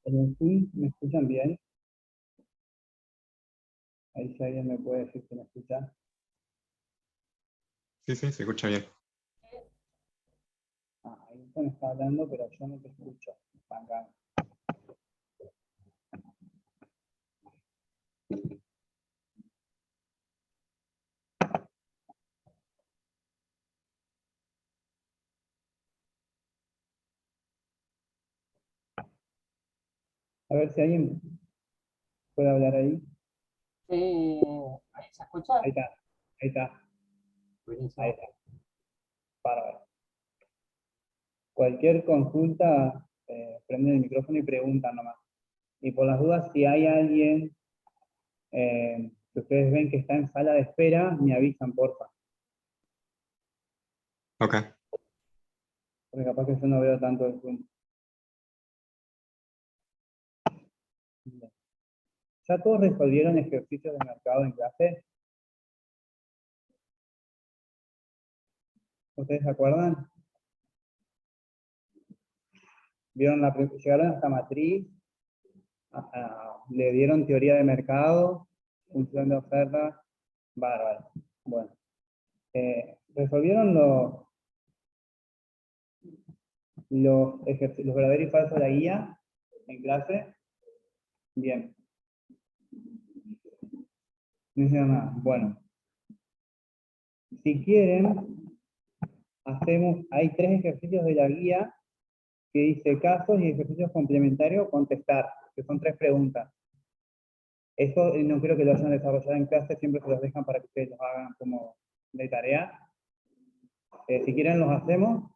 En el Zoom, ¿me escuchan bien? Ahí si alguien me puede decir que me escucha. Sí, sí, se escucha bien. Ahí me está hablando, pero yo no te escucho. Acá. A ver si alguien puede hablar ahí. ¿Se escucha? Ahí está, ahí está, ahí Buenísimo. está. Bárbaro. Cualquier consulta, prenden el micrófono y preguntan nomás. Y por las dudas, si hay alguien que ustedes ven que está en sala de espera, me avisan, porfa. Ok. Porque capaz que yo no veo tanto el Zoom. ¿Ya todos resolvieron ejercicios de mercado en clase? ¿Ustedes se acuerdan? Llegaron hasta matriz, le dieron teoría de mercado, función de oferta, bárbaro. Bueno, ¿resolvieron los verdaderos y falsos de la guía en clase? Bien. No hicieron nada. Bueno, si quieren, hay 3 ejercicios de la guía que dice casos y ejercicios complementarios, contestar, que son 3 preguntas. Eso no creo que lo hayan desarrollado en clase, siempre se los dejan para que ustedes los hagan como de tarea. Si quieren los hacemos,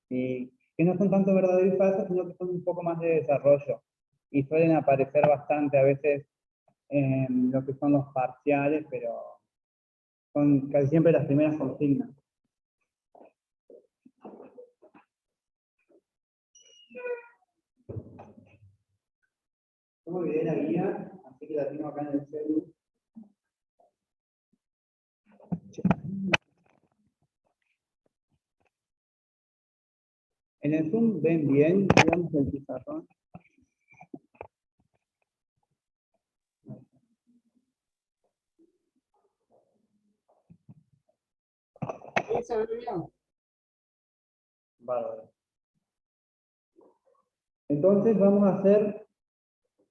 y que no son tanto verdaderos y falsos, sino que son un poco más de desarrollo. Y suelen aparecer bastante a veces en lo que son los parciales, pero son casi siempre las primeras consignas. Yo me olvidé la guía, así que la tengo acá en el celular. En el Zoom ven bien, digamos el pizarrón. Sí, se ve bien. Bárbaro. Entonces vamos a hacer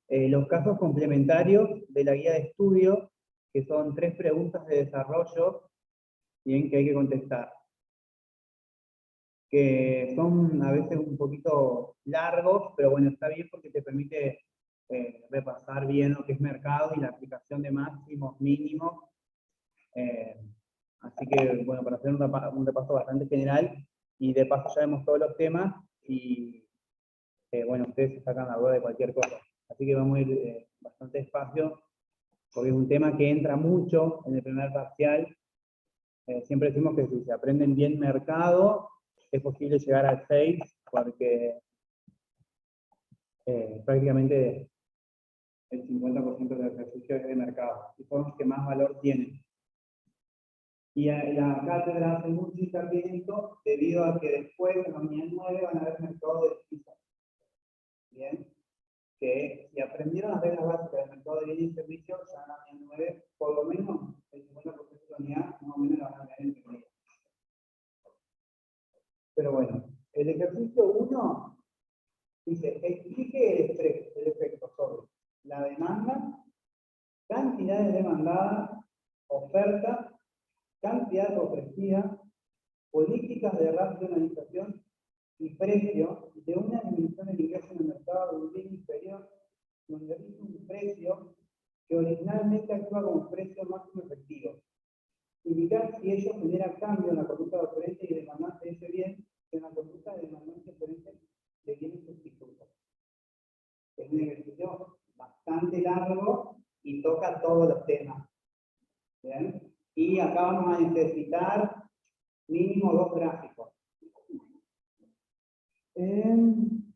los casos complementarios de la guía de estudio, que son 3 preguntas de desarrollo, bien, que hay que contestar. Que son a veces un poquito largos, pero bueno, está bien porque te permite repasar bien lo que es mercado y la aplicación de máximos, mínimos. Así que, bueno, para hacer un repaso bastante general, y de paso ya vemos todos los temas, y bueno, ustedes se sacan la duda de cualquier cosa. Así que vamos a ir bastante despacio, porque es un tema que entra mucho en el primer parcial. Siempre decimos que si se aprenden bien mercado, es posible llegar al 6, porque prácticamente el 50% del ejercicio es de mercado, y son los que más valor tienen. Y la cátedra hace mucho hincapié en esto, debido a que después, en la unidad 9, van a haber mercado de divisas. Bien, que si aprendieron a ver las básicas del mercado de bienes y servicios, ya en la unidad 9, por lo menos el 50% de la unidad, más o menos la van a tener entendida. Pero bueno, el ejercicio 1 dice, explique el efecto sobre la demanda, cantidades demandadas, oferta, cantidad ofrecida, políticas de racionalización y precio de una dimensión del ingreso en el mercado de un bien inferior, donde existe un precio que originalmente actúa como precio máximo efectivo. Indicar si ello genera cambio en la conducta de oferente y demandante de ese bien, en la conducta de demandante y oferente de bienes sustitutos. Es un ejercicio bastante largo y toca todos los temas. ¿Bien? Y acá vamos a necesitar mínimo 2 gráficos. En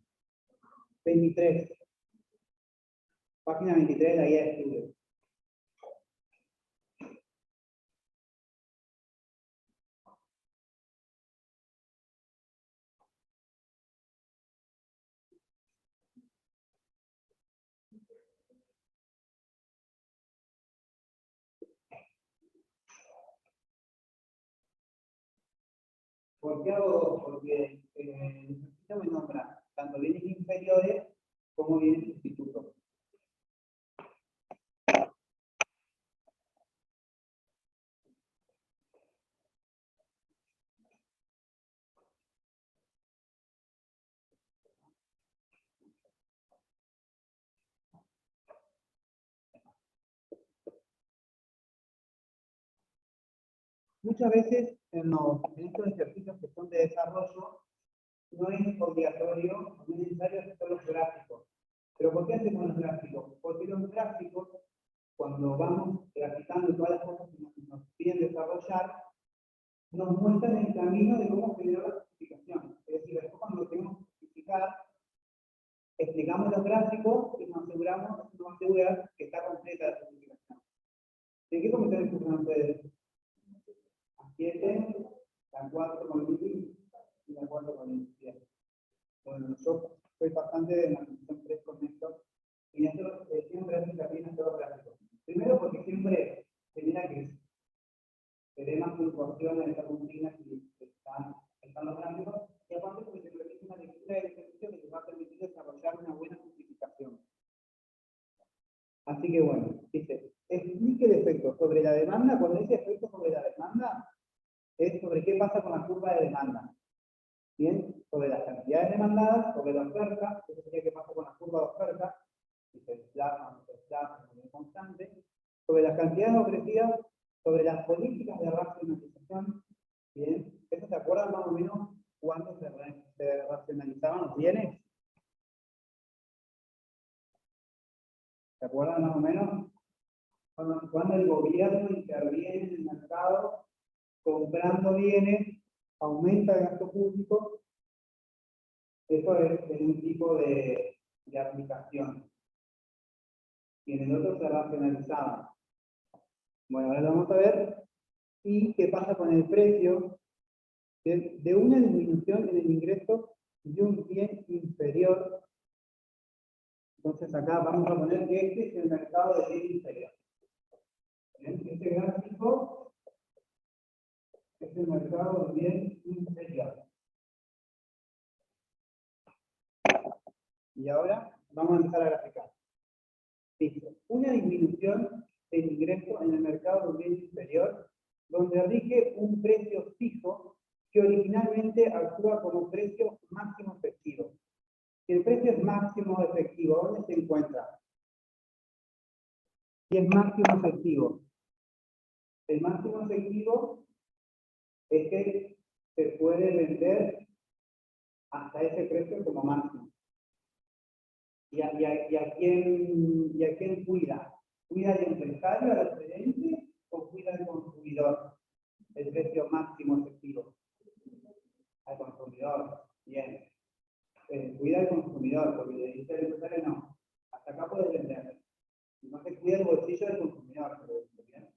23. Página 23 de la guía de estudio. ¿Por qué hago dos? Porque el ejercicio me nombra tanto bienes inferiores como bienes sustitutos. Muchas veces en estos ejercicios que son de desarrollo, no es obligatorio, no es necesario hacer los gráficos. ¿Pero por qué hacemos los gráficos? Porque los gráficos, cuando vamos graficando todas las cosas que nos piden desarrollar, nos muestran el camino de cómo generar la justificación. Es decir, después cuando tenemos que justificar, explicamos los gráficos y nos aseguramos que está completa la justificación. ¿De qué comentario escuchan ustedes? A 7, la 4 con el y la 4 con el 10. Bueno, yo soy bastante de la función 3 con esto, y esto siempre hace hincapié en los gráficos. Primero porque siempre genera que se dé más puntuación en esta rutina si están los gráficos, y aparte porque se permite una lectura del ejercicio que te va a permitir desarrollar una buena justificación. Así que bueno, dice, explique el efecto sobre la demanda. Cuando dice efecto sobre la demanda, es sobre qué pasa con la curva de demanda. Bien, sobre las cantidades demandadas, sobre la oferta, eso sería qué pasa con la curva de oferta, si se desplaza, es constante, sobre las cantidades ofrecidas, sobre las políticas de racionalización. Bien, ¿eso se acuerdan más o menos cuándo se racionalizaban los bienes? ¿Se acuerdan más o menos? Cuando el gobierno interviene en el mercado comprando bienes, aumenta el gasto público. Eso es un tipo de aplicación. Y en el otro se racionalizaba. Bueno, ahora lo vamos a ver. ¿Y qué pasa con el precio de una disminución en el ingreso de un bien inferior? Entonces acá vamos a poner que este es el mercado de bien inferior. Este gráfico es el mercado de bien inferior. Y ahora vamos a empezar a graficar. Listo. Una disminución del ingreso en el mercado de bien inferior, donde rige un precio fijo que originalmente actúa como precio máximo efectivo. Si el precio es máximo efectivo, ¿dónde se encuentra? Si es máximo efectivo. El máximo efectivo es que se puede vender hasta ese precio como máximo. ¿Y a quién cuida? ¿Cuida al empresario, al gerente, o cuida al consumidor? El precio máximo efectivo. Al consumidor. Bien. Cuida al consumidor, porque le dice al empresario no. Hasta acá puedes vender. No se cuida el bolsillo del consumidor. ¿Bien?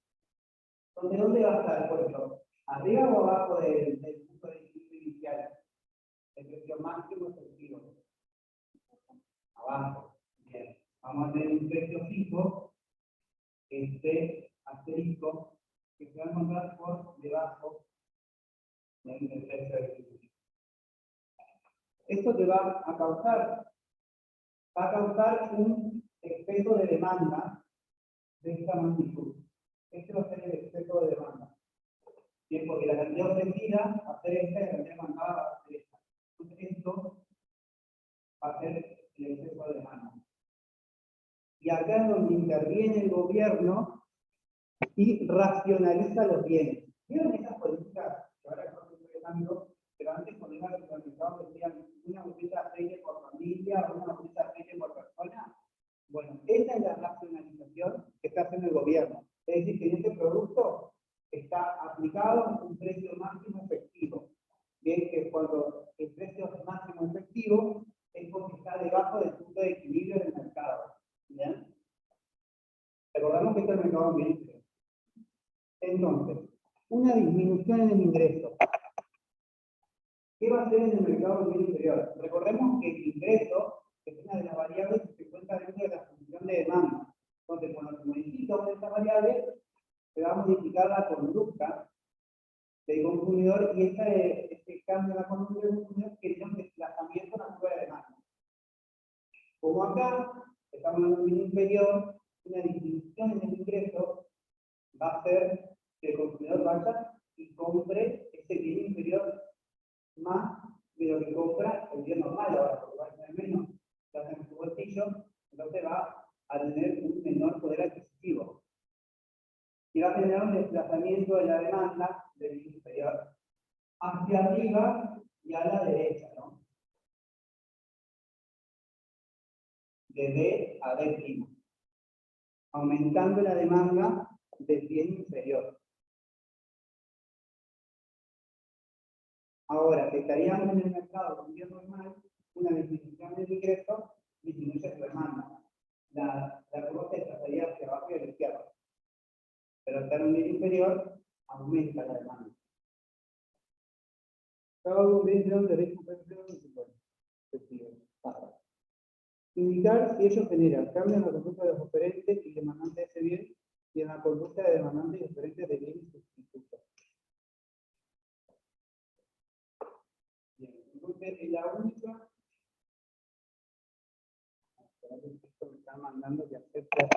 Entonces, ¿dónde va a estar, por ejemplo? ¿Arriba o abajo del punto de equilibrio inicial? El precio máximo efectivo. Abajo. Bien. Vamos a tener un precio fijo, este asterisco, que se va a encontrar por debajo del precio de equilibrio. Esto te va a causar un exceso de demanda de esta magnitud. Este va a ser el exceso de demanda. Bien, porque la cantidad ofrecida va a ser esta y la cantidad demandada va a ser esta. Entonces esto va a ser el exceso de demanda. Y acá es donde interviene el gobierno y racionaliza los bienes. ¿Vieron esas políticas que ahora no estoy empezando? Pero antes cuando iban a supermercados decían una botella de aceite por familia o una botella de aceite por persona. Bueno, esa es la racionalización que está haciendo el gobierno. Es decir, que en este producto está aplicado un precio máximo efectivo. Bien, que cuando el precio máximo efectivo es porque está debajo del punto de equilibrio del mercado. ¿Bien? Recordamos que este es el mercado ambiente. Entonces, una disminución en el ingreso. ¿Qué va a hacer en el mercado del bien inferior? Recordemos que el ingreso es una de las variables que se encuentra dentro de la función de demanda. Entonces, cuando se modifica una de estas variables, se va a modificar la conducta del consumidor, y este cambio en la conducta del consumidor genera un desplazamiento en la curva de demanda. Como acá estamos en un bien inferior, una disminución en el ingreso va a hacer que el consumidor vaya y compre ese bien inferior más de lo que compra el bien normal ahora, porque va a tener menos plata en su bolsillo, entonces va a tener un menor poder adquisitivo. Y va a generar un desplazamiento de la demanda del bien inferior hacia arriba y a la derecha, ¿no? De D a D', aumentando la demanda del bien inferior. Ahora, que estaríamos en el mercado con un bien normal, una disminución del ingreso disminuye su demanda. La curva se desplazaría hacia abajo y a la izquierda. Pero al estar en un bien inferior, aumenta la demanda. Cada dentro de recuperación indicar si ello genera cambios en la conducta de los oferentes y demandantes de ese bien y en la conducta de demandantes y oferentes de bienes sustitutos. Bien, entonces es la única. Esto me está mandando que acepte.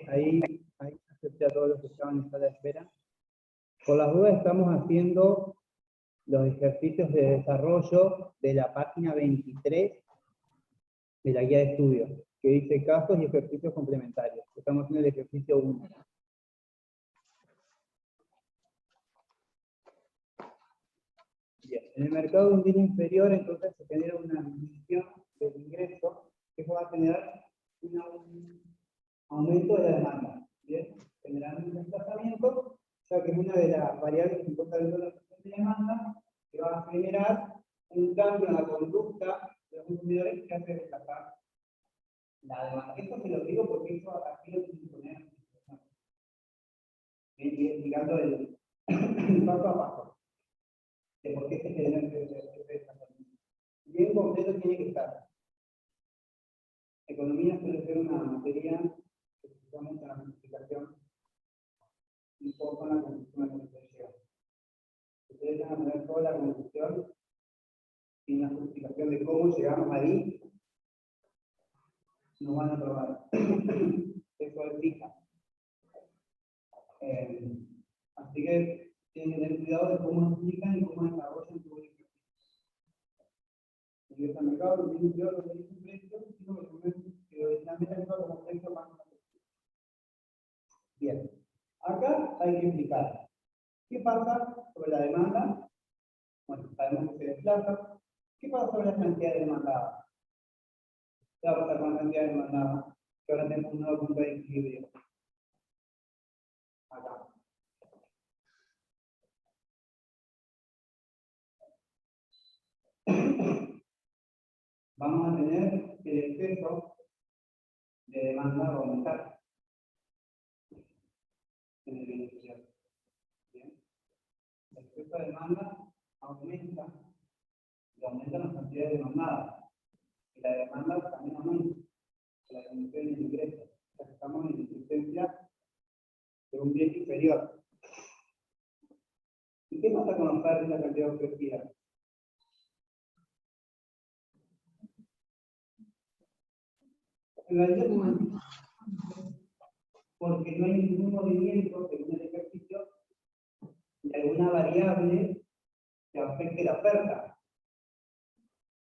Ahí acepté a todos los que estaban en sala de espera. Por las dudas estamos haciendo los ejercicios de desarrollo de la página 23 de la guía de estudio, que dice casos y ejercicios complementarios. Estamos haciendo el ejercicio 1. Bien, en el mercado de un bien inferior, entonces se genera una disminución del ingreso, que va a generar un aumento de la demanda. Bien, generando un desplazamiento, ya que es una de las variables que importa dentro de la función de demanda, que va a generar un cambio en la conducta de los consumidores que hace desplazar la demanda. Esto se lo digo porque eso aquí lo tienen que poner explicando el paso a paso de por qué se genera este desplazamiento. Bien completo tiene que estar. Economía suele ser una materia que utilizamos en la multiplicación un poco en la construcción de la construcción. Ustedes van a tener toda la construcción y una justificación de cómo llegamos ahí, nos van a probar. Eso es fija. Así que tienen que tener cuidado de cómo explican y cómo desarrollan su ejercicio. En el mercado, lo tienen cuidado de un precio, sino que lo determinan como precio más. Bien. Acá hay que explicar qué pasa sobre la demanda. Bueno, sabemos que se desplaza. ¿Qué pasa sobre la cantidad de demandada? ¿Qué va a pasar con la cantidad de demandada? Que ahora tenemos un nuevo punto de equilibrio. Acá. Vamos a tener el exceso de demanda va a aumentar en el beneficiario. Bien. El exceso de demanda aumenta y aumenta las cantidades demandadas. Y la demanda también aumenta. La disminución del ingreso. O sea, estamos en existencia de un bien inferior. ¿Y qué pasa con los oferta y la cantidad ofrecida? En realidad no, porque no hay ningún movimiento según el ejercicio de alguna variable que afecte la oferta.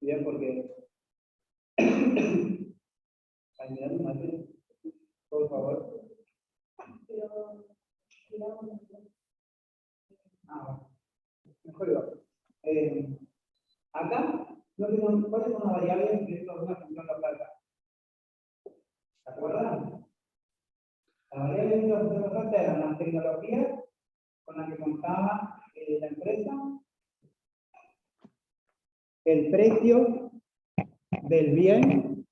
Bien, porque al mirar un material, por favor. Mejor igual. Acá no tenemos cuáles son las variables que esto es una función de oferta. ¿Se acuerdan? Las variables de una función de oferta eran las tecnologías con la que contaba la empresa, el precio del bien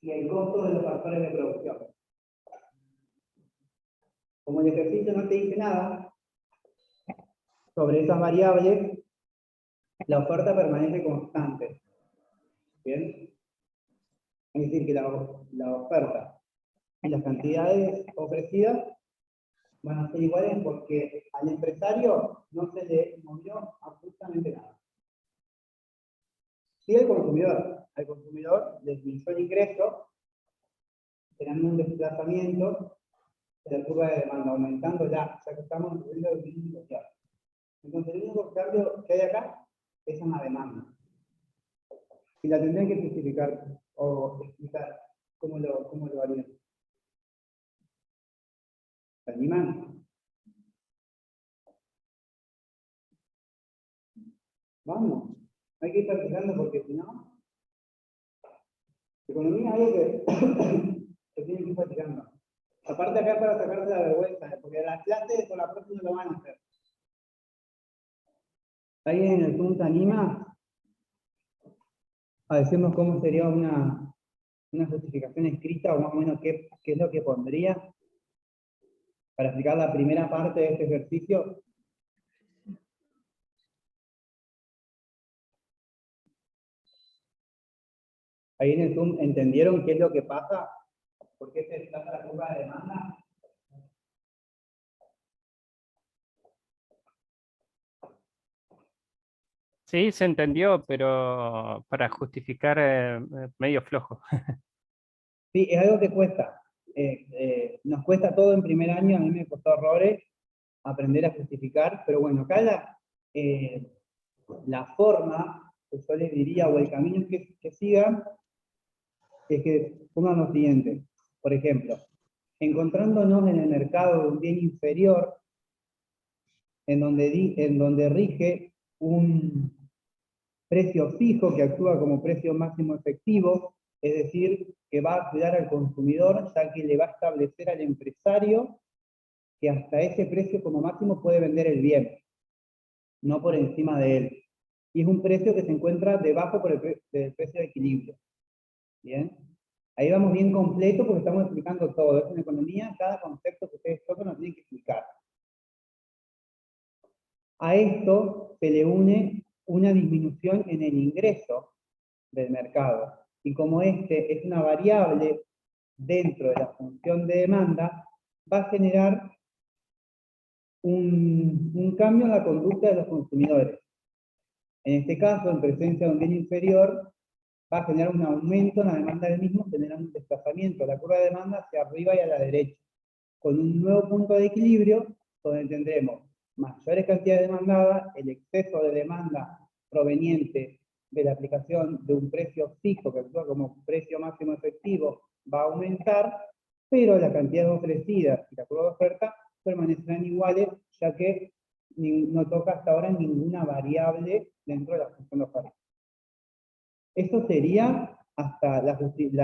y el costo de los factores de producción. Como el ejercicio no te dice nada sobre esas variables, la oferta permanece constante. ¿Bien? Es decir, que la oferta y las cantidades ofrecidas van a ser iguales porque al empresario no se le movió absolutamente nada. Sí al consumidor le disminuyó el ingreso, generando un desplazamiento de la curva de demanda, aumentándola, ya que estamos subiendo el mínimo social. Entonces el único cambio que hay acá es en la demanda. Y la tendré que justificar o explicar cómo lo harían. ¿Se animan? Vamos, hay que ir practicando porque si no, economía es algo que tienen que ir practicando. Aparte acá para sacarse la vergüenza, porque las clases con la próxima lo van a hacer. ¿Alguien en el Zoom se anima a decirnos cómo sería una justificación escrita o más o menos qué es lo que pondría para explicar la primera parte de este ejercicio? Ahí en el Zoom, ¿entendieron qué es lo que pasa? ¿Por qué se desplaza la curva de demanda? Sí, se entendió, pero para justificar medio flojo. Sí, es algo que cuesta. Nos cuesta todo en primer año, a mí me costó horrores aprender a justificar, pero bueno, acá la forma, que yo les diría, o el camino que sigan, es que pongan lo siguiente. Por ejemplo, encontrándonos en el mercado de un bien inferior, en donde rige un precio fijo que actúa como precio máximo efectivo, es decir, que va a cuidar al consumidor, ya que le va a establecer al empresario que hasta ese precio como máximo puede vender el bien, no por encima de él. Y es un precio que se encuentra debajo del precio de equilibrio. ¿Bien? Ahí vamos bien completo porque estamos explicando todo. Es en economía, cada concepto que ustedes tocan nos tienen que explicar. A esto se le une una disminución en el ingreso del mercado. Y como este es una variable dentro de la función de demanda, va a generar un cambio en la conducta de los consumidores. En este caso, en presencia de un bien inferior, va a generar un aumento en la demanda del mismo, generando un desplazamiento de la curva de demanda hacia arriba y a la derecha, con un nuevo punto de equilibrio, donde tendremos mayores cantidades demandadas, el exceso de demanda proveniente de la aplicación de un precio fijo que actúa como precio máximo efectivo va a aumentar, pero la cantidad ofrecida y la curva de oferta permanecerán iguales, ya que no toca hasta ahora ninguna variable dentro de la función de oferta. Eso sería hasta la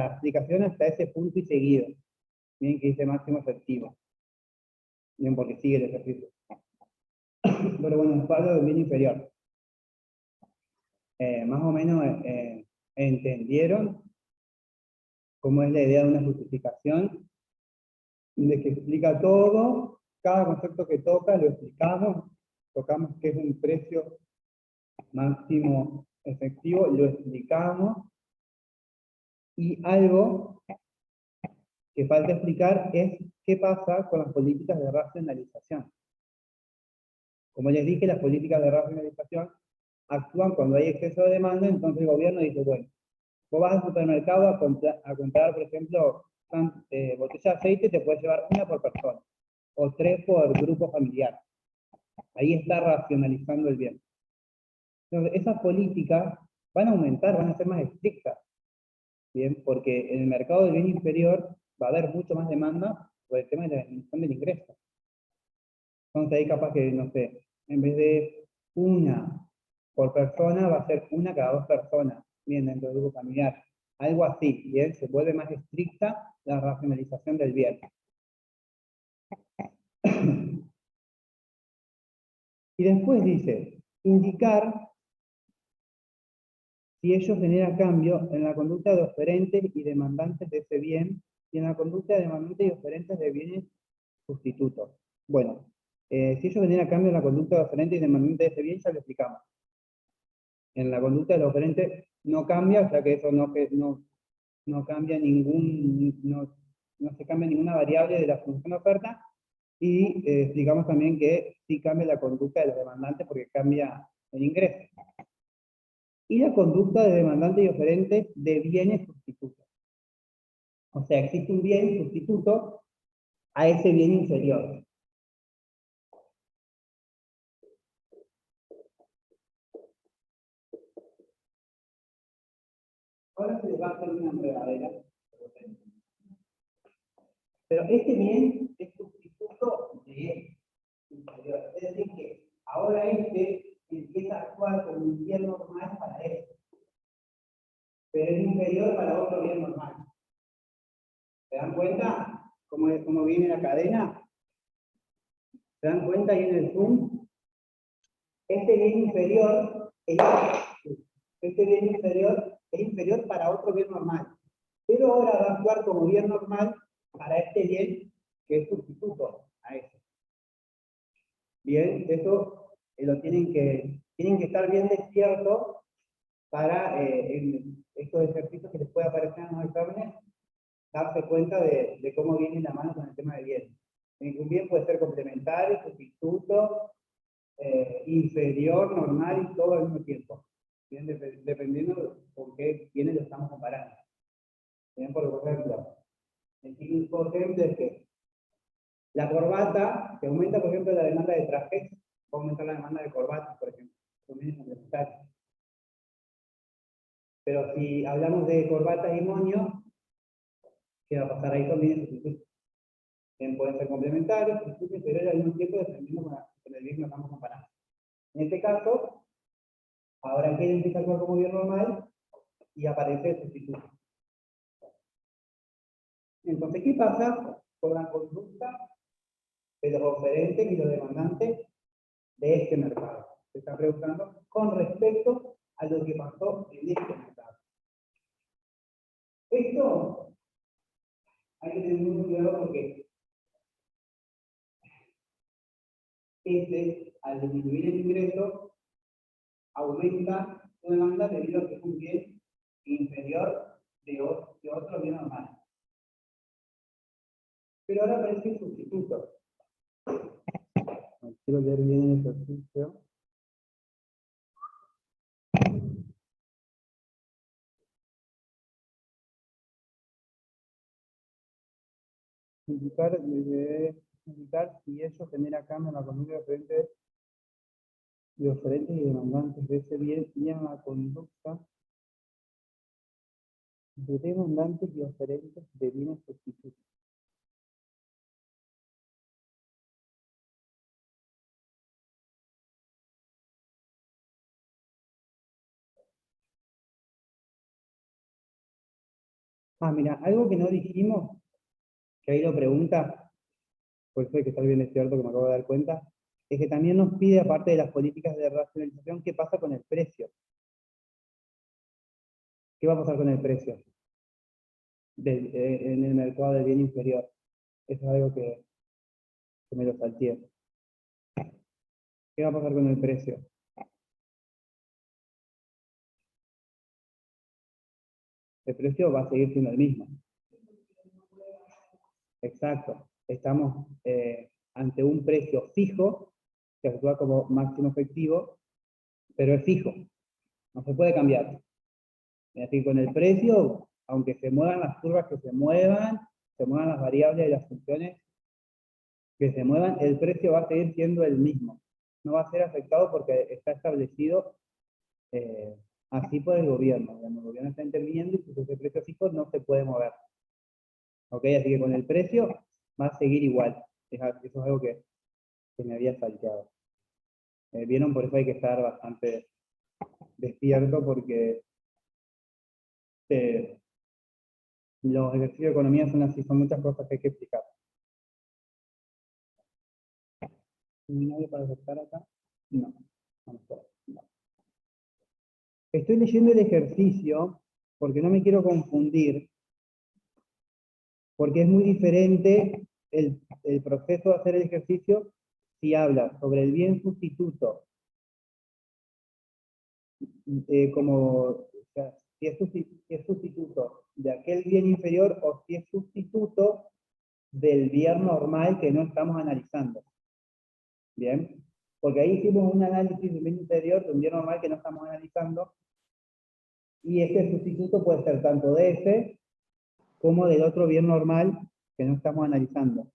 aplicación hasta ese punto y seguido. Miren que dice máximo efectivo. Bien, porque sigue el ejercicio. Pero bueno, hablo del bien inferior. Más o menos entendieron cómo es la idea de una justificación, de que explica todo, cada concepto que toca lo explicamos, tocamos qué es un precio máximo efectivo, lo explicamos, y algo que falta explicar es qué pasa con las políticas de racionalización. Como les dije, las políticas de racionalización actúan cuando hay exceso de demanda, entonces el gobierno dice, bueno, vos vas al supermercado a comprar, por ejemplo, botella de aceite, te puedes llevar una por persona, o 3 por grupo familiar. Ahí está racionalizando el bien. Entonces, esas políticas van a aumentar, van a ser más estrictas, ¿bien? Porque en el mercado del bien inferior va a haber mucho más demanda por el tema de la disminución del ingreso. Entonces ahí capaz que, no sé, en vez de una por persona, va a ser una cada 2 personas, bien, dentro del grupo familiar. Algo así, bien, se vuelve más estricta la racionalización del bien. Y después dice, indicar si ello genera cambio en la conducta de oferentes y demandantes de ese bien, y en la conducta de demandantes y oferentes de bienes sustitutos. Bueno, si ello genera cambio en la conducta de oferentes y demandantes de ese bien, ya lo explicamos. En la conducta del oferente no cambia, o sea que eso no cambia no se cambia ninguna variable de la función de oferta, y explicamos también que sí cambia la conducta de los demandantes porque cambia el ingreso. Y la conducta de demandantes y oferentes de bienes sustitutos. O sea, existe un bien sustituto a ese bien inferior. Ahora se les va a hacer una enredadera. Pero este bien es sustituto de este inferior. Es decir, que ahora este empieza a actuar como un bien normal para este. Pero es inferior para otro bien normal. ¿Se dan cuenta cómo viene la cadena? ¿Se dan cuenta ahí en el zoom? Este bien inferior es inferior para otro bien normal. Pero ahora va a actuar como bien normal para este bien que es sustituto a ese. Bien, eso lo tienen que estar bien despiertos para estos ejercicios que les puede aparecer en los exámenes, darse cuenta de cómo viene la mano con el tema de bien. Un bien puede ser complementario, sustituto, inferior, normal y todo al mismo tiempo. Bien, dependiendo con qué bienes lo estamos comparando. Bien, por ejemplo, el típico ejemplo es que la corbata, que aumenta, por ejemplo, la demanda de trajes, va a aumentar la demanda de corbatas, por ejemplo. Son bienes complementarios. Pero si hablamos de corbatas y moños, ¿qué va a pasar ahí? Son bienes sustitutos. Pueden ser complementarios, sustitutos, pero al mismo tiempo dependiendo con el bien que estamos comparando. En este caso, ahora que empieza a actuar como bien normal y aparece el sustituto. Entonces, ¿qué pasa con la conducta de los oferentes y los demandantes de este mercado? Se está preguntando con respecto a lo que pasó en este mercado. Esto hay que tener mucho cuidado porque al disminuir el ingreso, aumenta su demanda debido a que es un bien inferior de otro bien normal. Pero ahora aparece el sustituto. Quiero leer bien el ejercicio. Indicar si ello genera cambio en la conducta de oferentes y demandantes de ese bien y en la conducta de demandantes y oferentes de bienes sustitutos. Mira, algo que no dijimos, que ahí lo pregunta, por eso hay que estar bien despierto, que me acabo de dar cuenta, es que también nos pide, aparte de las políticas de racionalización, qué pasa con el precio. ¿Qué va a pasar con el precio en el mercado del bien inferior? Eso es algo que me lo salteé. ¿Qué va a pasar con el precio? El precio va a seguir siendo el mismo. Exacto. Estamos ante un precio fijo, que actúa como máximo efectivo, pero es fijo. No se puede cambiar. Es decir, con el precio, aunque se muevan las curvas que se muevan las variables de las funciones que se muevan, el precio va a seguir siendo el mismo. No va a ser afectado porque está establecido así por el gobierno. El gobierno está interviniendo y ese precio fijo no se puede mover. ¿Ok? Así que con el precio va a seguir igual. Eso es algo que me había salteado. ¿Vieron? Por eso hay que estar bastante despierto porque los ejercicios de economía son así, son muchas cosas que hay que explicar. ¿Mi novio para aceptar acá? No. Vamos por ahí. No. Estoy leyendo el ejercicio porque no me quiero confundir, porque es muy diferente el proceso de hacer el ejercicio si habla sobre el bien sustituto, o sea, si es sustituto de aquel bien inferior o si es sustituto del bien normal que no estamos analizando. ¿Bien? Porque ahí hicimos un análisis de un bien inferior de un bien normal que no estamos analizando, y este sustituto puede ser tanto de ese como del otro bien normal que no estamos analizando.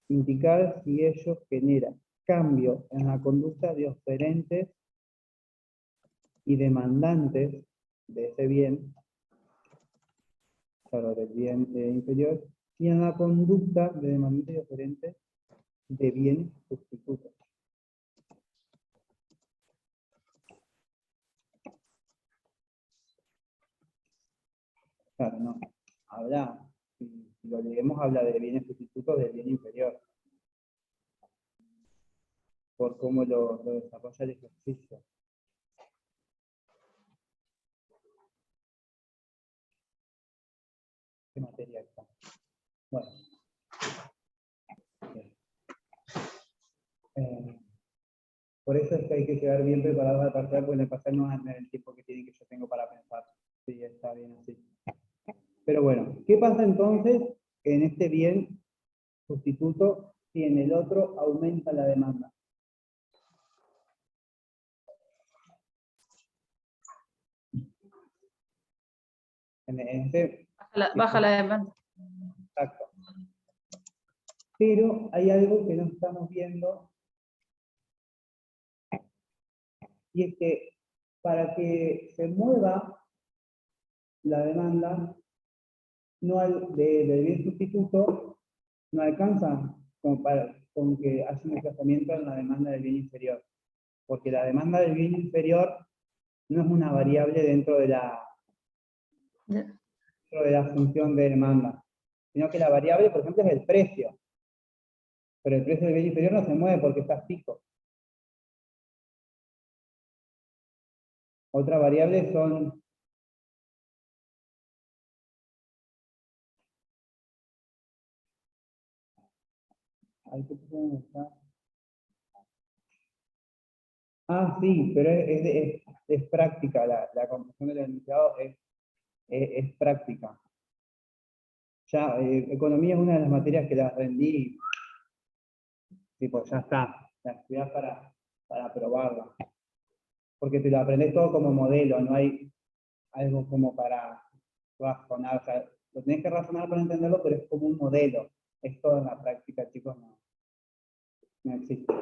Indicar si ellos generan cambio en la conducta de oferentes y demandantes de ese bien, claro, del bien inferior, y en la conducta de demandantes y oferentes de bien sustituto. Claro, no. Habla, si lo leemos, habla de bienes sustitutos del bien inferior. Por cómo lo desarrolla el ejercicio. ¿Qué materia está? Bueno. Bien. Por eso es que hay que llegar bien preparado a la parcial, porque en el parcial no es el tiempo que yo tengo para pensar. Sí, está bien así. Pero bueno, ¿qué pasa entonces en este bien sustituto si en el otro aumenta la demanda? En este, Baja la demanda. exacto. Pero hay algo que no estamos viendo, y es que para que se mueva la demanda del bien sustituto, no alcanza con que haya un desplazamiento en la demanda del bien inferior. Porque la demanda del bien inferior no es una variable dentro de la función de demanda, sino que la variable, por ejemplo, es el precio. Pero el precio del bien inferior no se mueve porque está fijo. Otra variable son sí, pero es práctica, la computación del enunciado es práctica. Ya, economía es una de las materias que las rendí, tipo, ya está, la estudias para probarla. Porque te lo aprendes todo como modelo, no hay algo como para razonar, o sea, lo tenés que razonar para entenderlo, pero es como un modelo. Esto en la práctica, chicos, no existe.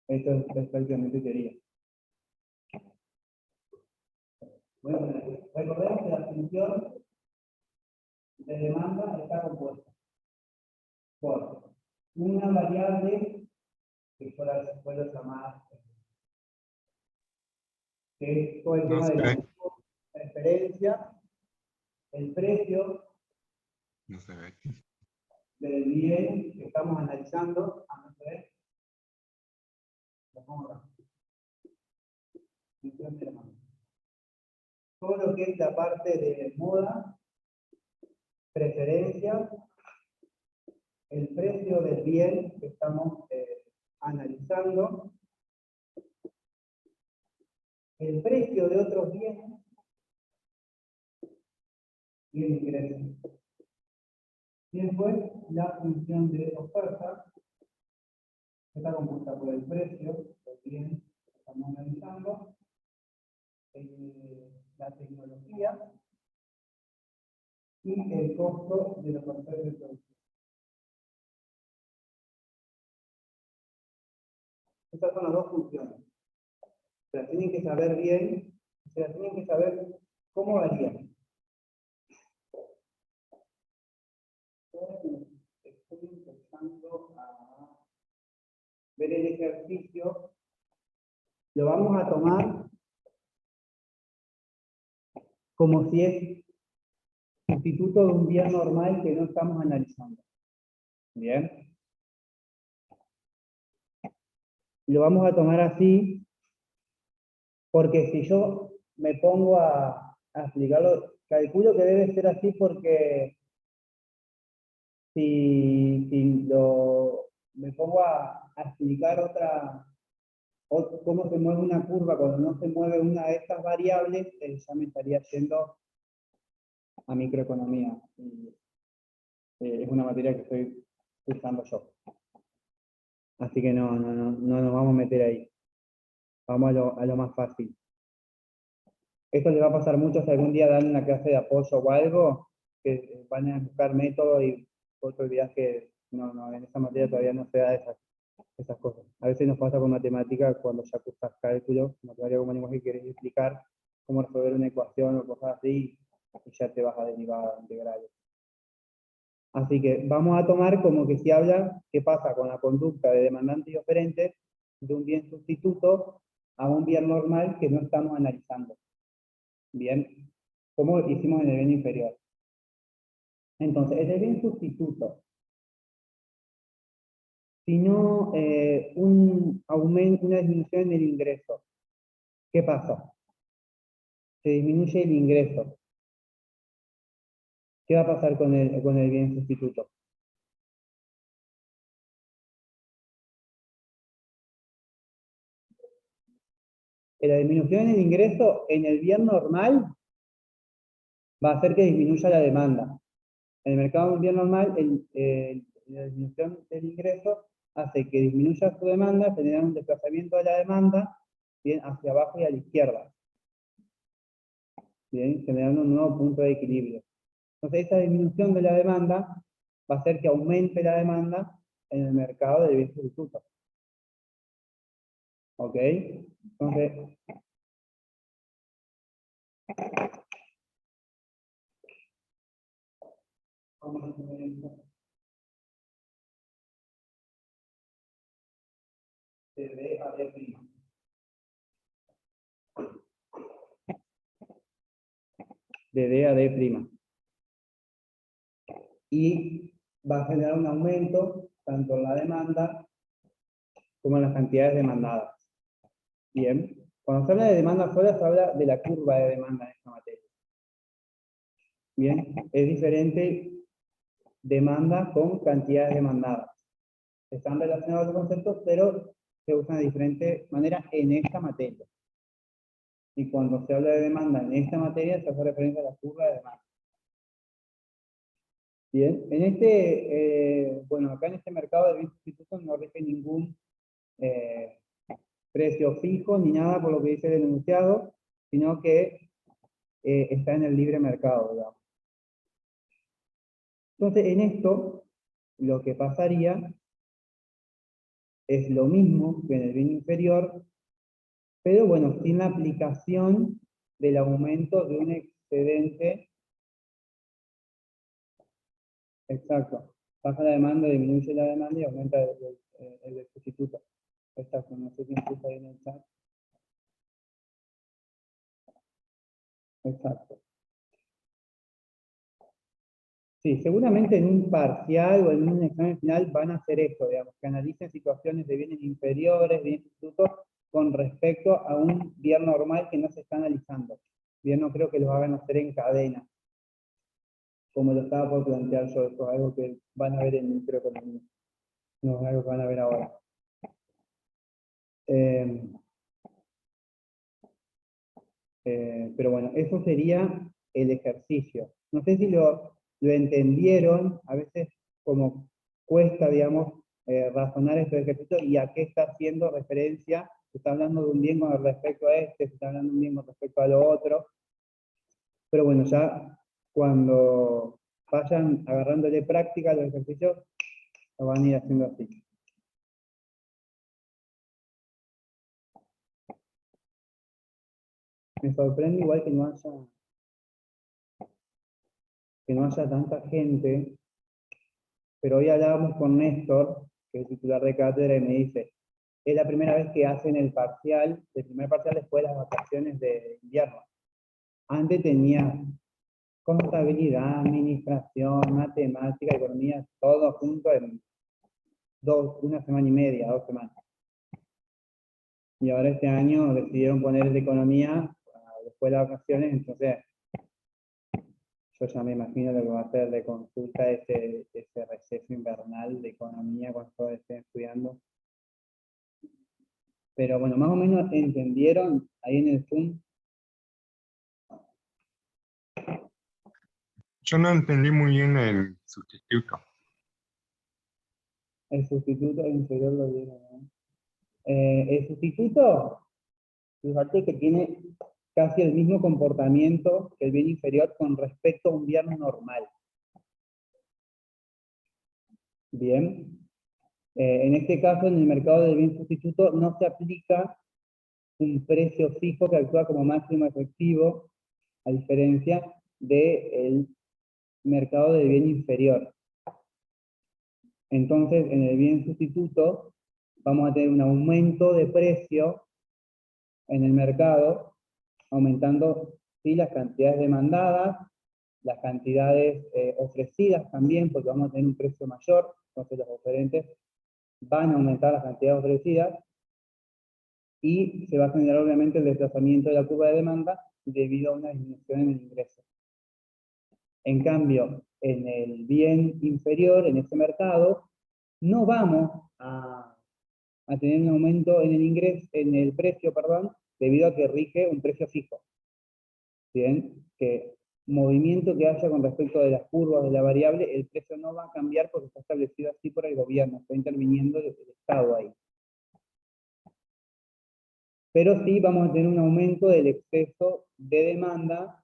Esto es prácticamente teoría. Bueno, recordemos que la función de demanda está compuesta por una variable que puedo llamar, que es todo el tema de la referencia, el precio del bien que estamos analizando, todo lo que es la parte de moda, preferencia, el precio del bien que estamos analizando, el precio de otros bienes y el ingreso. Y después la función de oferta, que está compuesta por el precio del bien que estamos analizando, la tecnología y el costo de los procesos de producción. Estas son las dos funciones. Se las tienen que saber bien, se las tienen que saber cómo varían. Estoy empezando a ver el ejercicio. Lo vamos a tomar como si es sustituto de un bien normal que no estamos analizando. Bien. lo vamos a tomar así, porque si yo me pongo a explicarlo, calculo que debe ser así porque si me pongo a explicar cómo se mueve una curva cuando no se mueve una de estas variables, ya me estaría yendo a microeconomía. Y, es una materia que estoy usando yo. Así que no nos vamos a meter ahí. Vamos a lo más fácil. Esto le va a pasar mucho si algún día dan una clase de apoyo o algo, que van a buscar métodos y otro olvidás que no, en esa materia todavía no se da esas cosas. A veces nos pasa con matemática cuando ya cursas cálculo, matemática como lenguaje, y querés explicar cómo resolver una ecuación o cosas así, y ya te vas a derivar integrales. Así que vamos a tomar como que si habla qué pasa con la conducta de demandante y oferente de un bien sustituto a un bien normal que no estamos analizando. Bien, como hicimos en el bien inferior. Entonces, en el bien sustituto, si no un aumento, una disminución en el ingreso, ¿qué pasa? Se disminuye el ingreso. ¿Qué va a pasar con el bien sustituto? La disminución en el ingreso en el bien normal va a hacer que disminuya la demanda. En el mercado de un bien normal, la disminución del ingreso hace que disminuya su demanda, generando un desplazamiento de la demanda bien hacia abajo y a la izquierda. Bien, generando un nuevo punto de equilibrio. Entonces, esa disminución de la demanda va a hacer que aumente la demanda en el mercado de bienes sustitutos. ¿Ok? Entonces, vamos a poner esto. De D a D'. De D a D'. Y va a generar un aumento tanto en la demanda como en las cantidades demandadas. Bien. Cuando se habla de demanda sola, se habla de la curva de demanda en esta materia. Bien. Es diferente demanda con cantidades demandadas. Están relacionados los conceptos, pero se usan de diferente manera en esta materia. Y cuando se habla de demanda en esta materia, se hace referencia a la curva de demanda. Bien, bueno, acá en este mercado de bienes sustitutos no rige ningún precio fijo ni nada por lo que dice el enunciado, sino que está en el libre mercado, digamos. Entonces, en esto, lo que pasaría es lo mismo que en el bien inferior, pero bueno, sin la aplicación del aumento de un excedente. Exacto. Baja la demanda, disminuye la demanda y aumenta el sustituto. Exacto, no sé quién puso ahí en el chat. Exacto. Sí, seguramente en un parcial o en un examen final van a hacer esto, digamos, que analicen situaciones de bienes inferiores, bienes sustitutos, con respecto a un bien normal que no se está analizando. Bien, no creo que lo hagan hacer en cadena, como lo estaba por plantear yo, esto es algo que van a ver en microeconomía. No es algo que van a ver ahora. Pero bueno, eso sería el ejercicio. No sé si lo entendieron, a veces como cuesta, digamos, razonar este ejercicio y a qué está haciendo referencia. Se está hablando de un bien con respecto a este, se está hablando de un bien con respecto a lo otro. Pero bueno, ya cuando vayan agarrándole práctica a los ejercicios, lo van a ir haciendo así. Me sorprende igual que no haya tanta gente, pero hoy hablábamos con Néstor, que es titular de cátedra, y me dice, es la primera vez que hacen el primer parcial después de las vacaciones de invierno. Antes tenía contabilidad, administración, matemática, economía, todo junto en una semana y media, 2 semanas. Y ahora este año decidieron poner de economía después de las vacaciones, entonces yo ya me imagino lo que va a ser de consulta ese receso invernal de economía cuando todos estén estudiando. Pero bueno, más o menos entendieron ahí en el Zoom. Yo no entendí muy bien el sustituto. El sustituto inferior lo vieron, ¿no? El sustituto, fíjate que tiene casi el mismo comportamiento que el bien inferior con respecto a un bien normal. Bien. En este caso, en el mercado del bien sustituto, no se aplica un precio fijo que actúa como máximo efectivo, a diferencia del mercado del bien inferior. Entonces, en el bien sustituto, vamos a tener un aumento de precio en el mercado, aumentando ¿sí? las cantidades demandadas, las cantidades ofrecidas también, porque vamos a tener un precio mayor, entonces los oferentes van a aumentar las cantidades ofrecidas, y se va a generar obviamente el desplazamiento de la curva de demanda debido a una disminución en el ingreso. En cambio, en el bien inferior, en ese mercado, no vamos a tener un aumento en el ingreso, en el precio, perdón, debido a que rige un precio fijo. Bien, que movimiento que haya con respecto de las curvas de la variable, el precio no va a cambiar porque está establecido así por el gobierno, está interviniendo el Estado ahí. Pero sí vamos a tener un aumento del exceso de demanda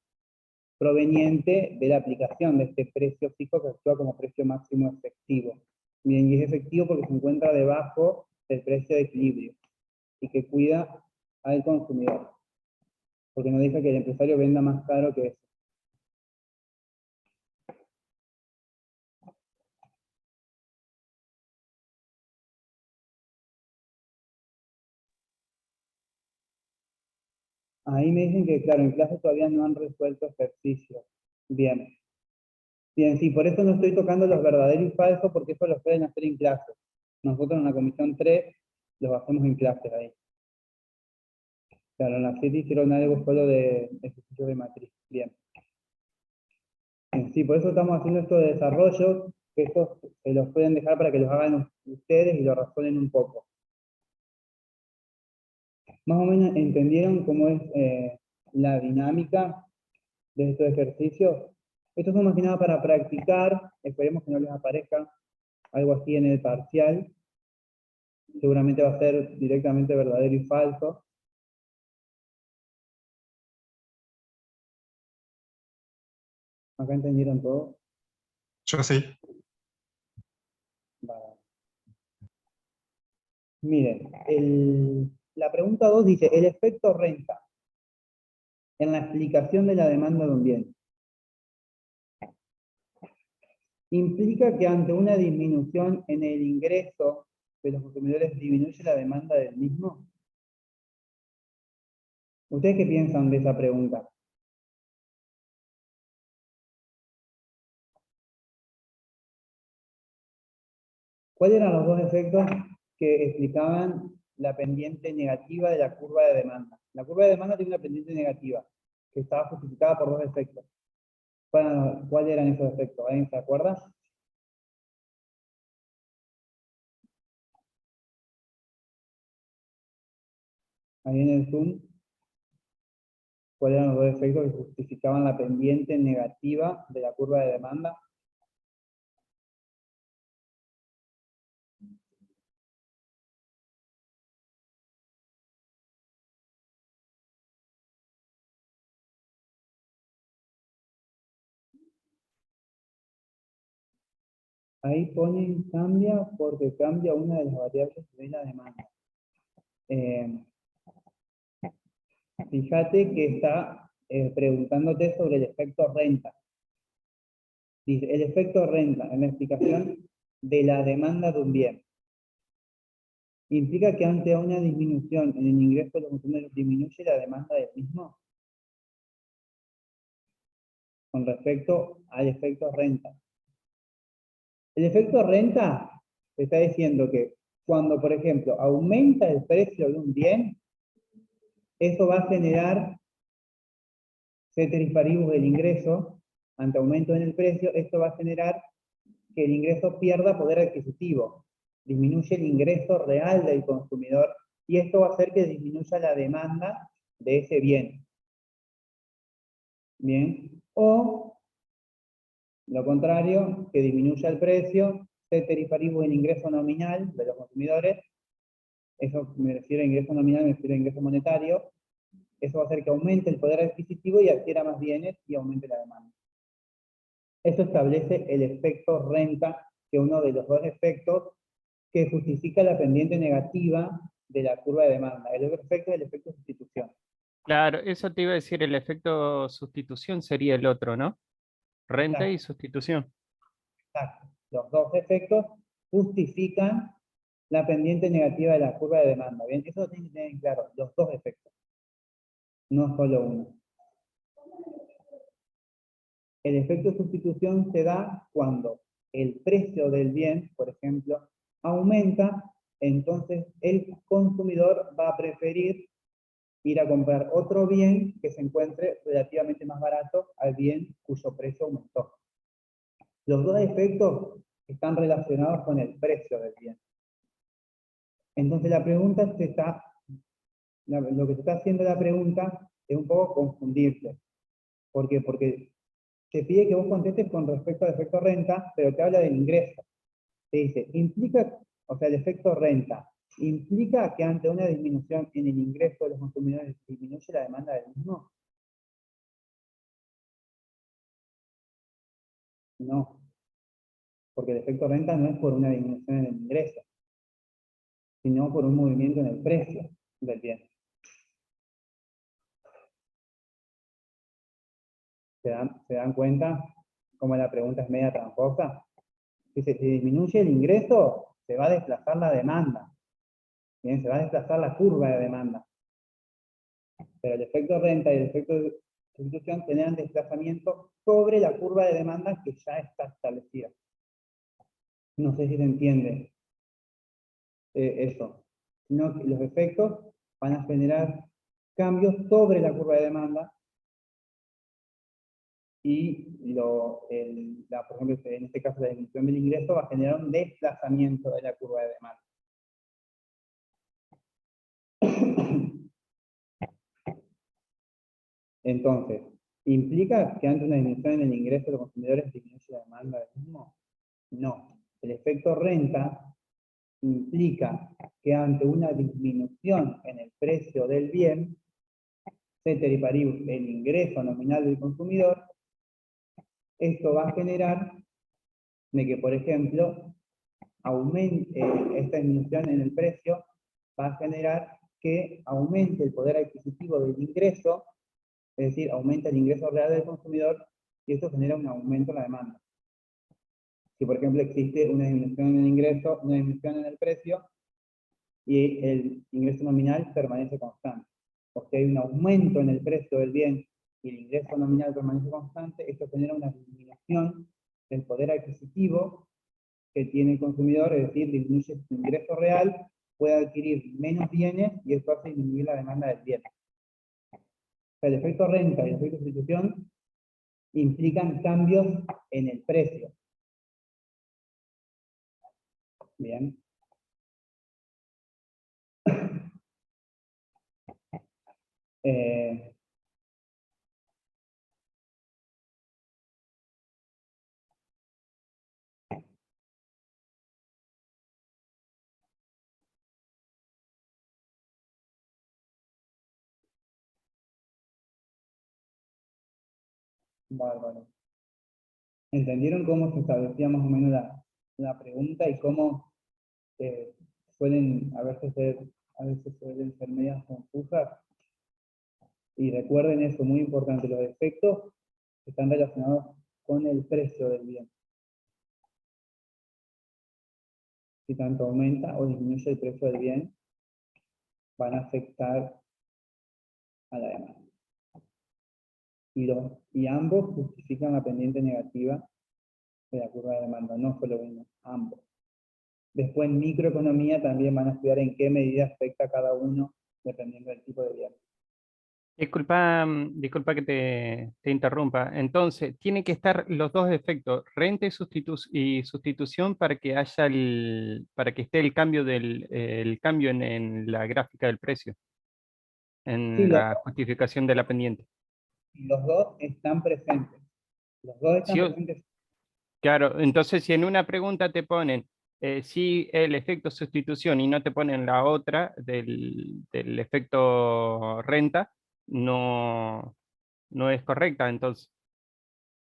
proveniente de la aplicación de este precio fijo que actúa como precio máximo efectivo. Bien, y es efectivo porque se encuentra debajo del precio de equilibrio y que cuida al consumidor, porque no deja que el empresario venda más caro que eso. Ahí me dicen que, claro, en clase todavía no han resuelto ejercicios. Bien. Bien, sí, por eso no estoy tocando los verdaderos y falsos, porque eso lo pueden hacer en clase. Nosotros en la comisión 3 los hacemos en clase ahí. Claro, en la 7 hicieron algo solo de ejercicios de matriz. Bien. Bien. Sí, por eso estamos haciendo esto de desarrollo, que estos se los pueden dejar para que los hagan ustedes y lo razonen un poco. Más o menos entendieron cómo es la dinámica de estos ejercicios. Estos son más que nada para practicar, esperemos que no les aparezca algo así en el parcial. Seguramente va a ser directamente verdadero y falso. ¿Acá entendieron todo? Yo sí. Vale. Miren, la pregunta 2 dice, el efecto renta en la explicación de la demanda de un bien implica que ante una disminución en el ingreso de los consumidores disminuye la demanda del mismo. ¿Ustedes qué piensan de esa pregunta? ¿Cuáles eran los dos efectos que explicaban la pendiente negativa de la curva de demanda? La curva de demanda tiene una pendiente negativa, que estaba justificada por dos efectos. ¿Cuáles eran esos efectos? ¿Alguien se acuerda? Ahí en el Zoom, ¿cuáles eran los dos efectos que justificaban la pendiente negativa de la curva de demanda? Ahí ponen cambia porque cambia una de las variables de la demanda. Fíjate que está preguntándote sobre el efecto renta. Dice, el efecto renta en la explicación de la demanda de un bien implica que ante una disminución en el ingreso de los consumidores disminuye la demanda del mismo con respecto al efecto renta. El efecto renta está diciendo que cuando, por ejemplo, aumenta el precio de un bien, Eso va a generar ceteris paribus del ingreso, ante aumento en el precio, esto va a generar que el ingreso pierda poder adquisitivo, disminuye el ingreso real del consumidor, y esto va a hacer que disminuya la demanda de ese bien. Bien, o lo contrario, que disminuya el precio, ceteris paribus el ingreso nominal de los consumidores, eso me refiero a ingreso nominal, me refiero a ingreso monetario, eso va a hacer que aumente el poder adquisitivo y adquiera más bienes y aumente la demanda. Eso establece el efecto renta, que es uno de los dos efectos que justifica la pendiente negativa de la curva de demanda. El otro efecto es el efecto sustitución. Claro, eso te iba a decir, el efecto sustitución sería el otro, ¿no? Renta y sustitución. Exacto. Los dos efectos justifican la pendiente negativa de la curva de demanda. Bien, eso tiene que tener claro, los dos efectos, no solo uno. El efecto de sustitución se da cuando el precio del bien, por ejemplo, aumenta, entonces el consumidor va a preferir ir a comprar otro bien que se encuentre relativamente más barato al bien cuyo precio aumentó. Los dos efectos están relacionados con el precio del bien. Entonces la pregunta lo que te está haciendo la pregunta es un poco confundirte. ¿Por qué? Porque te pide que vos contestes con respecto al efecto renta, pero te habla del ingreso. Te dice, implica, o sea, el efecto renta, ¿implica que ante una disminución en el ingreso de los consumidores disminuye la demanda del mismo? No, porque el efecto renta no es por una disminución en el ingreso, sino por un movimiento en el precio del bien. ¿Se dan cuenta cómo la pregunta es media tramposa? Dice, si disminuye el ingreso, se va a desplazar la demanda. Bien, se va a desplazar la curva de demanda. Pero el efecto renta y el efecto de sustitución generan desplazamiento sobre la curva de demanda que ya está establecida. No sé si se entiende eso. Sino que los efectos van a generar cambios sobre la curva de demanda y, por ejemplo, en este caso la disminución del ingreso va a generar un desplazamiento de la curva de demanda. Entonces, ¿implica que ante una disminución en el ingreso de los consumidores disminuye la demanda del mismo? No. El efecto renta implica que ante una disminución en el precio del bien, ceteris paribus, el ingreso nominal del consumidor, esto va a generar de que, por ejemplo, esta disminución en el precio va a generar que aumente el poder adquisitivo del ingreso, es decir, aumenta el ingreso real del consumidor, y esto genera un aumento en la demanda. Si, por ejemplo, existe una disminución en el ingreso, una disminución en el precio, y el ingreso nominal permanece constante. O si hay un aumento en el precio del bien y el ingreso nominal permanece constante, esto genera una disminución del poder adquisitivo que tiene el consumidor, es decir, disminuye su ingreso real, puede adquirir menos bienes y esto hace disminuir la demanda del bien. O sea, el efecto renta y el efecto sustitución implican cambios en el precio. Bien. Bárbaro. ¿Entendieron cómo se establecía más o menos la pregunta y cómo a veces suelen ser medias confusas? Y recuerden eso, muy importante, los efectos están relacionados con el precio del bien. Si tanto aumenta o disminuye el precio del bien, van a afectar a la demanda. Y ambos justifican la pendiente negativa de la curva de demanda, no solo uno, ambos. Después en microeconomía también van a estudiar en qué medida afecta cada uno dependiendo del tipo de bien. Disculpa que te interrumpa. Entonces, tienen que estar los dos efectos, renta y sustitución para que haya para que esté el cambio el cambio en la gráfica del precio, Sí, en la justificación de la pendiente. los dos están presentes. Los dos están Sí presentes. claro, entonces si en una pregunta te ponen sí el efecto sustitución y no te ponen la otra del efecto renta, no, no es correcta, entonces.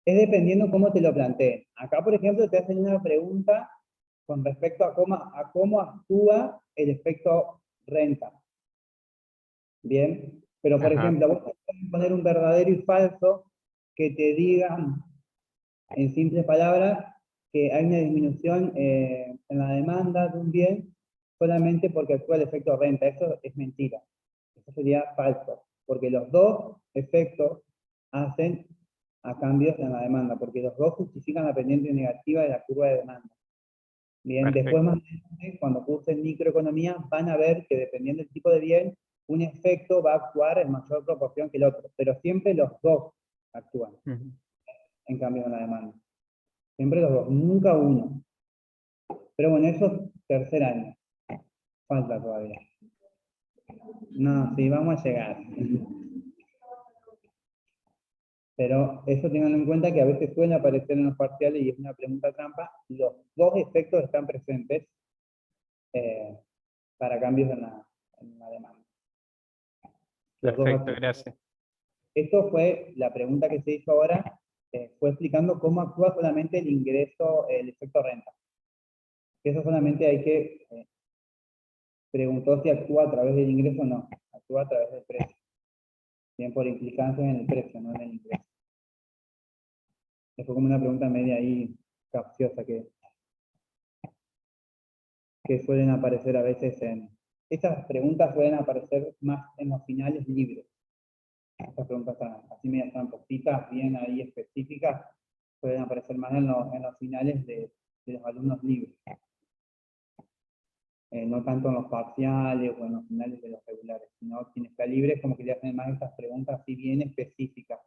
Es dependiendo cómo te lo planteen. Acá, por ejemplo, te hacen una pregunta con respecto a cómo actúa el efecto renta. Bien, pero por Ajá, ejemplo, vos podés poner un verdadero y falso que te digan, en simples palabras, que hay una disminución en la demanda de un bien solamente porque actúa el efecto renta. Eso es mentira. Eso sería falso, porque los dos efectos hacen a cambios en la demanda, porque los dos justifican la pendiente negativa de la curva de demanda. Bien, después perfecto. más adelante, cuando cursen microeconomía, van a ver que dependiendo del tipo de bien, un efecto va a actuar en mayor proporción que el otro, pero siempre los dos actúan Ujú. en cambio en la demanda. Siempre los dos, nunca uno. Pero bueno, eso es tercer año. Falta todavía. No, sí, vamos a llegar. Pero eso tengan en cuenta que a veces suele aparecer en los parciales y es una pregunta trampa. Los dos efectos están presentes eh, para cambios en la demanda. Los dos Perfecto, actúan. gracias. Esto fue la pregunta que se hizo ahora, fue explicando cómo actúa solamente el ingreso, el efecto renta. Eso solamente hay que preguntó si actúa a través del ingreso o no. Actúa a través del precio. Bien por implicancia en el precio, no en el ingreso. Fue como una pregunta media ahí capciosa que suelen aparecer a veces en... Estas preguntas suelen aparecer más en los finales libres. Estas preguntas así medias trampositas, bien ahí específicas, suelen aparecer más en los finales de los alumnos libres. No tanto en los parciales o en los finales de los regulares, sino quien está libre es como que le hacen más estas preguntas así bien específicas.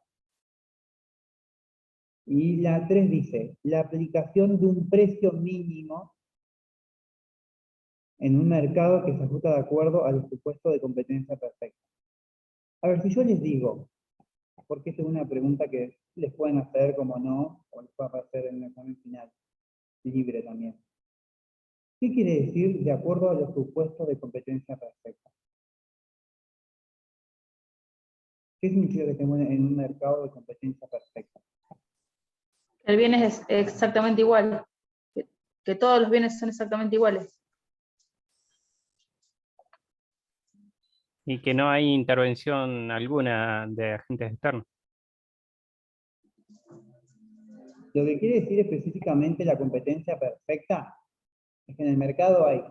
Y la 3 dice, la aplicación de un precio mínimo en un mercado que se ajusta de acuerdo a los supuestos de competencia perfecta. A ver, si yo les digo, porque esta es una pregunta que les pueden hacer como no, o les puede aparecer en el examen final, libre también. ¿Qué quiere decir de acuerdo a los supuestos de competencia perfecta? ¿Qué significa que estemos en un mercado de competencia perfecta? El bien es exactamente igual, que todos los bienes son exactamente iguales. Y que no hay intervención alguna de agentes externos. Lo que quiere decir específicamente la competencia perfecta es que en el mercado hay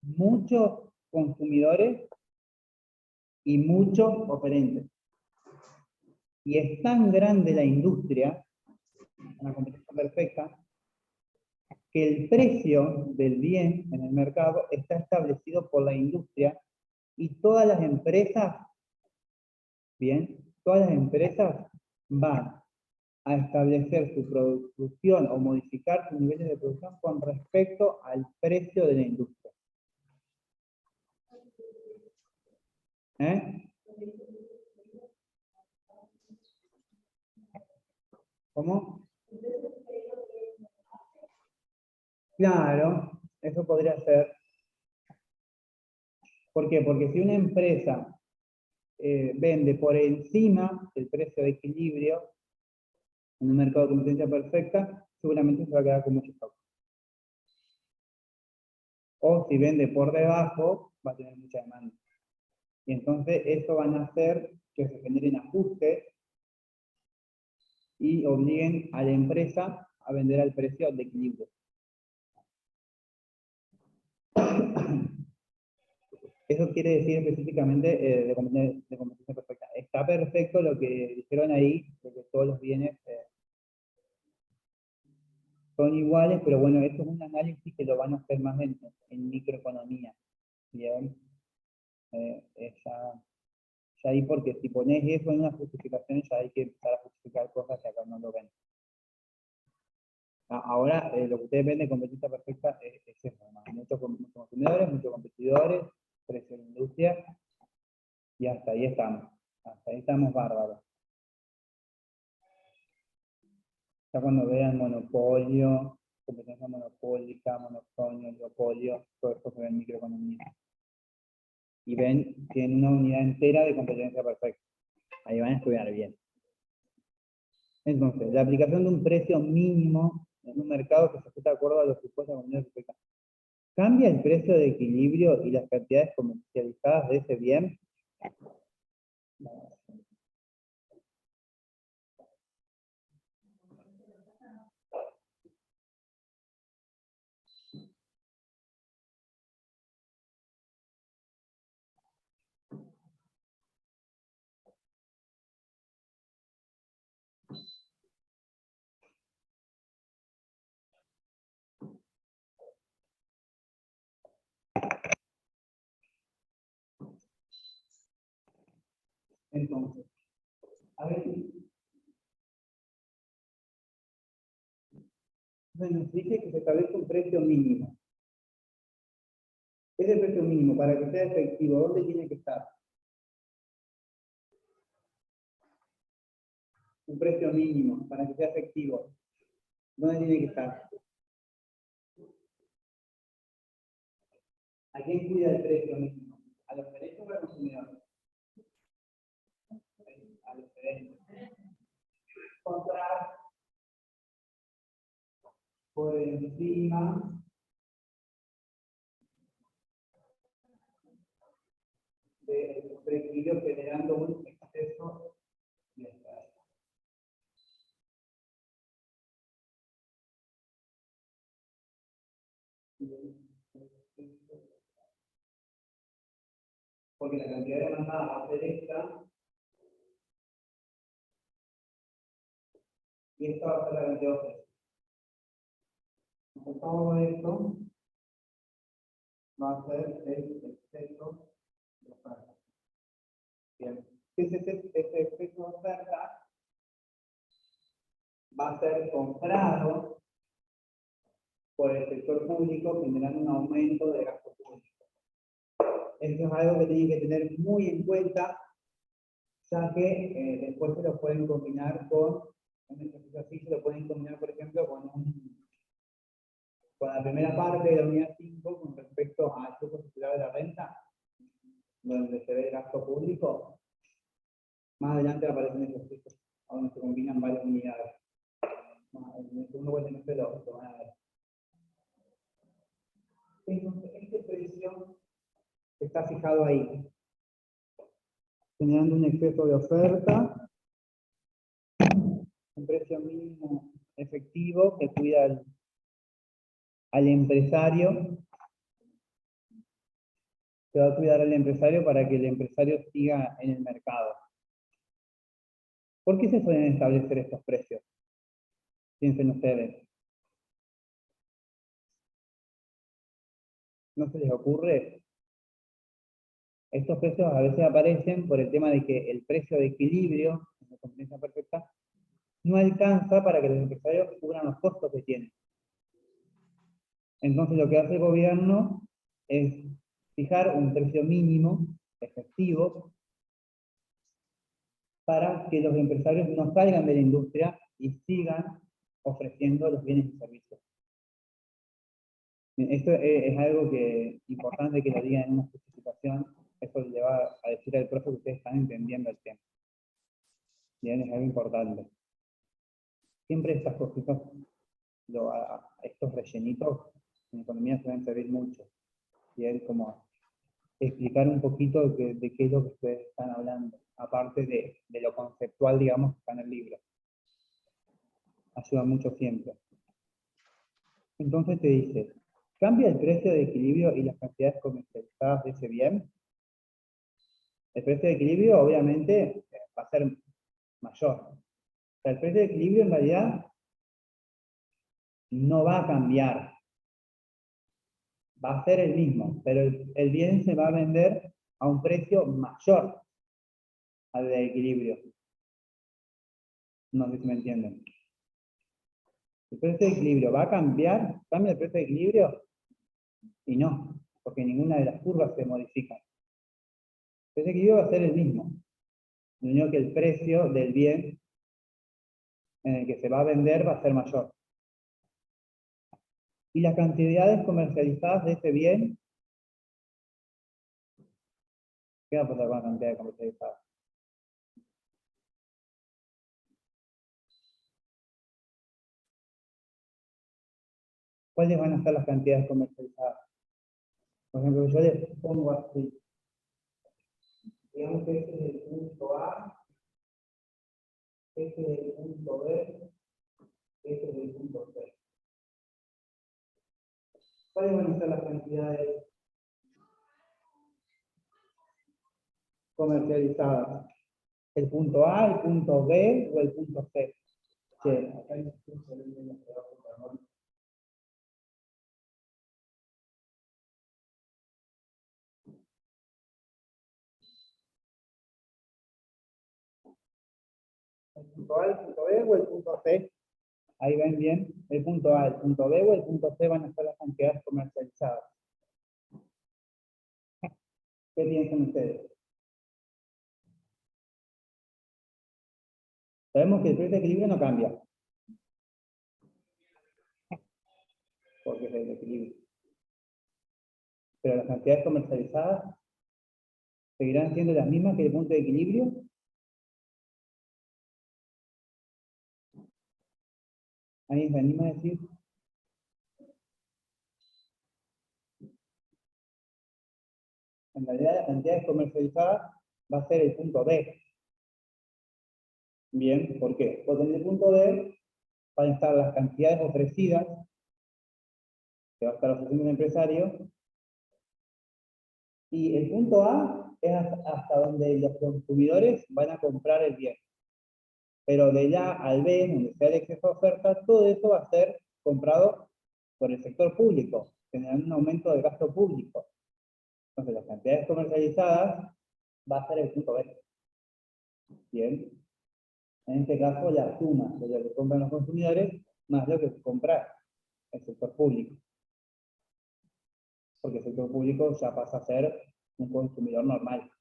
muchos consumidores y muchos oferentes. Y es tan grande la industria, una competencia perfecta, que el precio del bien en el mercado está establecido por la industria y todas las empresas, bien, todas las empresas van a establecer su producción o modificar sus niveles de producción con respecto al precio de la industria. ¿Eh? ¿Cómo? Claro, eso podría ser. ¿Por qué? Porque si una empresa vende por encima del precio de equilibrio en un mercado de competencia perfecta, seguramente se va a quedar con mucho stock. O si vende por debajo, va a tener mucha demanda. Y entonces eso van a hacer que se generen ajustes y obliguen a la empresa a vender al precio de equilibrio. Eso quiere decir específicamente de competencia perfecta. Está perfecto lo que dijeron ahí, de que todos los bienes son iguales, pero bueno, esto es un análisis que lo van a hacer más en microeconomía. Bien, Ya ahí, porque si pones eso en una justificación, ya hay que empezar a justificar cosas que acá no lo ven. Ahora, lo que ustedes ven de competencia perfecta es eso, ¿no? Muchos consumidores, muchos competidores, precio de la industria, y hasta ahí estamos. Hasta ahí estamos bárbaros. Ya cuando vean monopolio, competencia monopólica, monopolio, oligopolio, todo esto se ve en microeconomía. Y ven, tienen una unidad entera de competencia perfecta. Ahí van a estudiar bien. Entonces, la aplicación de un precio mínimo en un mercado que se ajusta de acuerdo a los supuestos de la Unión Europea. ¿Cambia el precio de equilibrio y las cantidades comercializadas de ese bien? Entonces, a ver, bueno, dice que se establece un precio mínimo. Ese precio mínimo, para que sea efectivo, ¿dónde tiene que estar? Un precio mínimo, para que sea efectivo, ¿dónde tiene que estar? ¿A quién cuida el precio mínimo? ¿A los derechos o al consumidor? A los derechos. Comprar por encima del preequilibrio, generando un exceso de oferta. Porque la cantidad de demandada va a ser esta, y esta va a ser la cantidad de oferta. Entonces, todo esto va a ser el exceso de oferta. Bien. Ese exceso de oferta va a ser comprado por el sector público, generando un aumento de gasto público. Esto es algo que tienen que tener muy en cuenta, ya que después se lo pueden combinar con un ejercicio así, se lo pueden combinar, por ejemplo, con la primera parte de la unidad 5 con respecto al flujo circular de la renta, donde se ve el gasto público. Más adelante aparecen ejercicios donde se combinan varias unidades. En el segundo cuatrimestre lo van a ver. Entonces, este precio está fijado ahí, generando un exceso de oferta, un precio mínimo efectivo que cuida al empresario, que va a cuidar al empresario para que el empresario siga en el mercado. ¿Por qué se suelen establecer estos precios? Piensen ustedes. ¿No se les ocurre? Estos precios a veces aparecen por el tema de que el precio de equilibrio, en la competencia perfecta, no alcanza para que los empresarios cubran los costos que tienen. Entonces lo que hace el gobierno es fijar un precio mínimo efectivo para que los empresarios no salgan de la industria y sigan ofreciendo los bienes y servicios. Esto es algo importante que lo digan en una justificación. Eso le va a decir al profe que ustedes están entendiendo el tema. Bien, es algo importante. Siempre estas cositas, estos rellenitos, en economía suelen servir mucho. Bien, como explicar un poquito de qué es lo que ustedes están hablando, aparte de lo conceptual, digamos, que está en el libro. Ayuda mucho siempre. Entonces te dice, ¿cambia el precio de equilibrio y las cantidades comercializadas de ese bien? El precio de equilibrio, obviamente, va a ser mayor. O sea, el precio de equilibrio, en realidad, no va a cambiar. Va a ser el mismo, pero el bien se va a vender a un precio mayor. al de equilibrio. No sé si me entienden. ¿El precio de equilibrio va a cambiar? ¿Cambia el precio de equilibrio? Y no, porque ninguna de las curvas se modifica. El precio de equilibrio va a ser el mismo. Lo único que el precio del bien en el que se va a vender va a ser mayor. Y las cantidades comercializadas de ese bien, ¿qué va a pasar con la cantidad comercializada? ¿Cuáles van a ser las cantidades comercializadas? Por ejemplo, yo les pongo así. Digamos que este es el punto A, este es el punto B, este es el punto C. ¿Cuáles van a ser las cantidades comercializadas? ¿El punto A, el punto B o el punto C? Che, acá hay un punto de ¿el punto A, el punto B o el punto C? Ahí ven bien, el punto A, el punto B o el punto C van a ser las cantidades comercializadas. ¿Qué piensan ustedes? Sabemos que el precio de equilibrio no cambia. Porque es el equilibrio. Pero las cantidades comercializadas seguirán siendo las mismas que el punto de equilibrio. ¿Alguien se anima a decir? En realidad las cantidades comercializadas va a ser el punto B. Bien, ¿por qué? Porque en el punto B van a estar las cantidades ofrecidas que va a estar ofreciendo un empresario, y el punto A es hasta donde los consumidores van a comprar el bien. Pero de A al B, donde sea el exceso de oferta, todo eso va a ser comprado por el sector público, generando un aumento del gasto público. Entonces, las cantidades comercializadas va a ser el punto B. Bien. En este caso, la suma de lo que compran los consumidores más lo que compra el sector público. Porque el sector público ya pasa a ser un consumidor normal.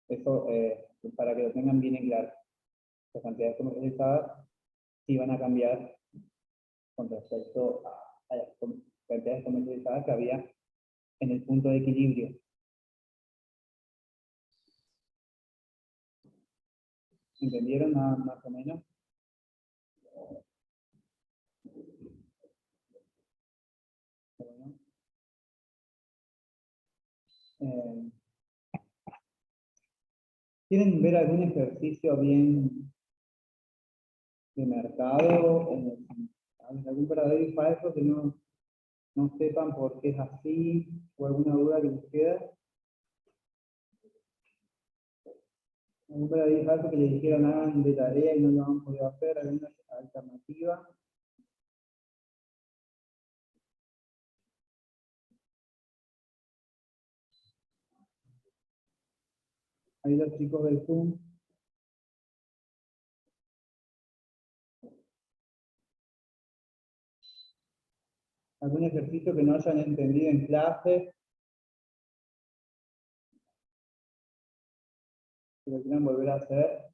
Eso, para que lo tengan bien en claro. Las cantidades comercializadas sí van a cambiar con respecto a las cantidades comercializadas que había en el punto de equilibrio. ¿Entendieron más o menos? Bueno. ¿Quieren ver algún ejercicio bien de mercado? ¿Algún verdadero y falso que no sepan por qué es así? ¿O alguna duda que les queda? ¿Algún verdadero y falso que les dijeron hagan de tarea y no lo han podido hacer? ¿Alguna alternativa? Ahí los chicos del Zoom. ¿Algún ejercicio que no hayan entendido en clase? Que lo quieran volver a hacer.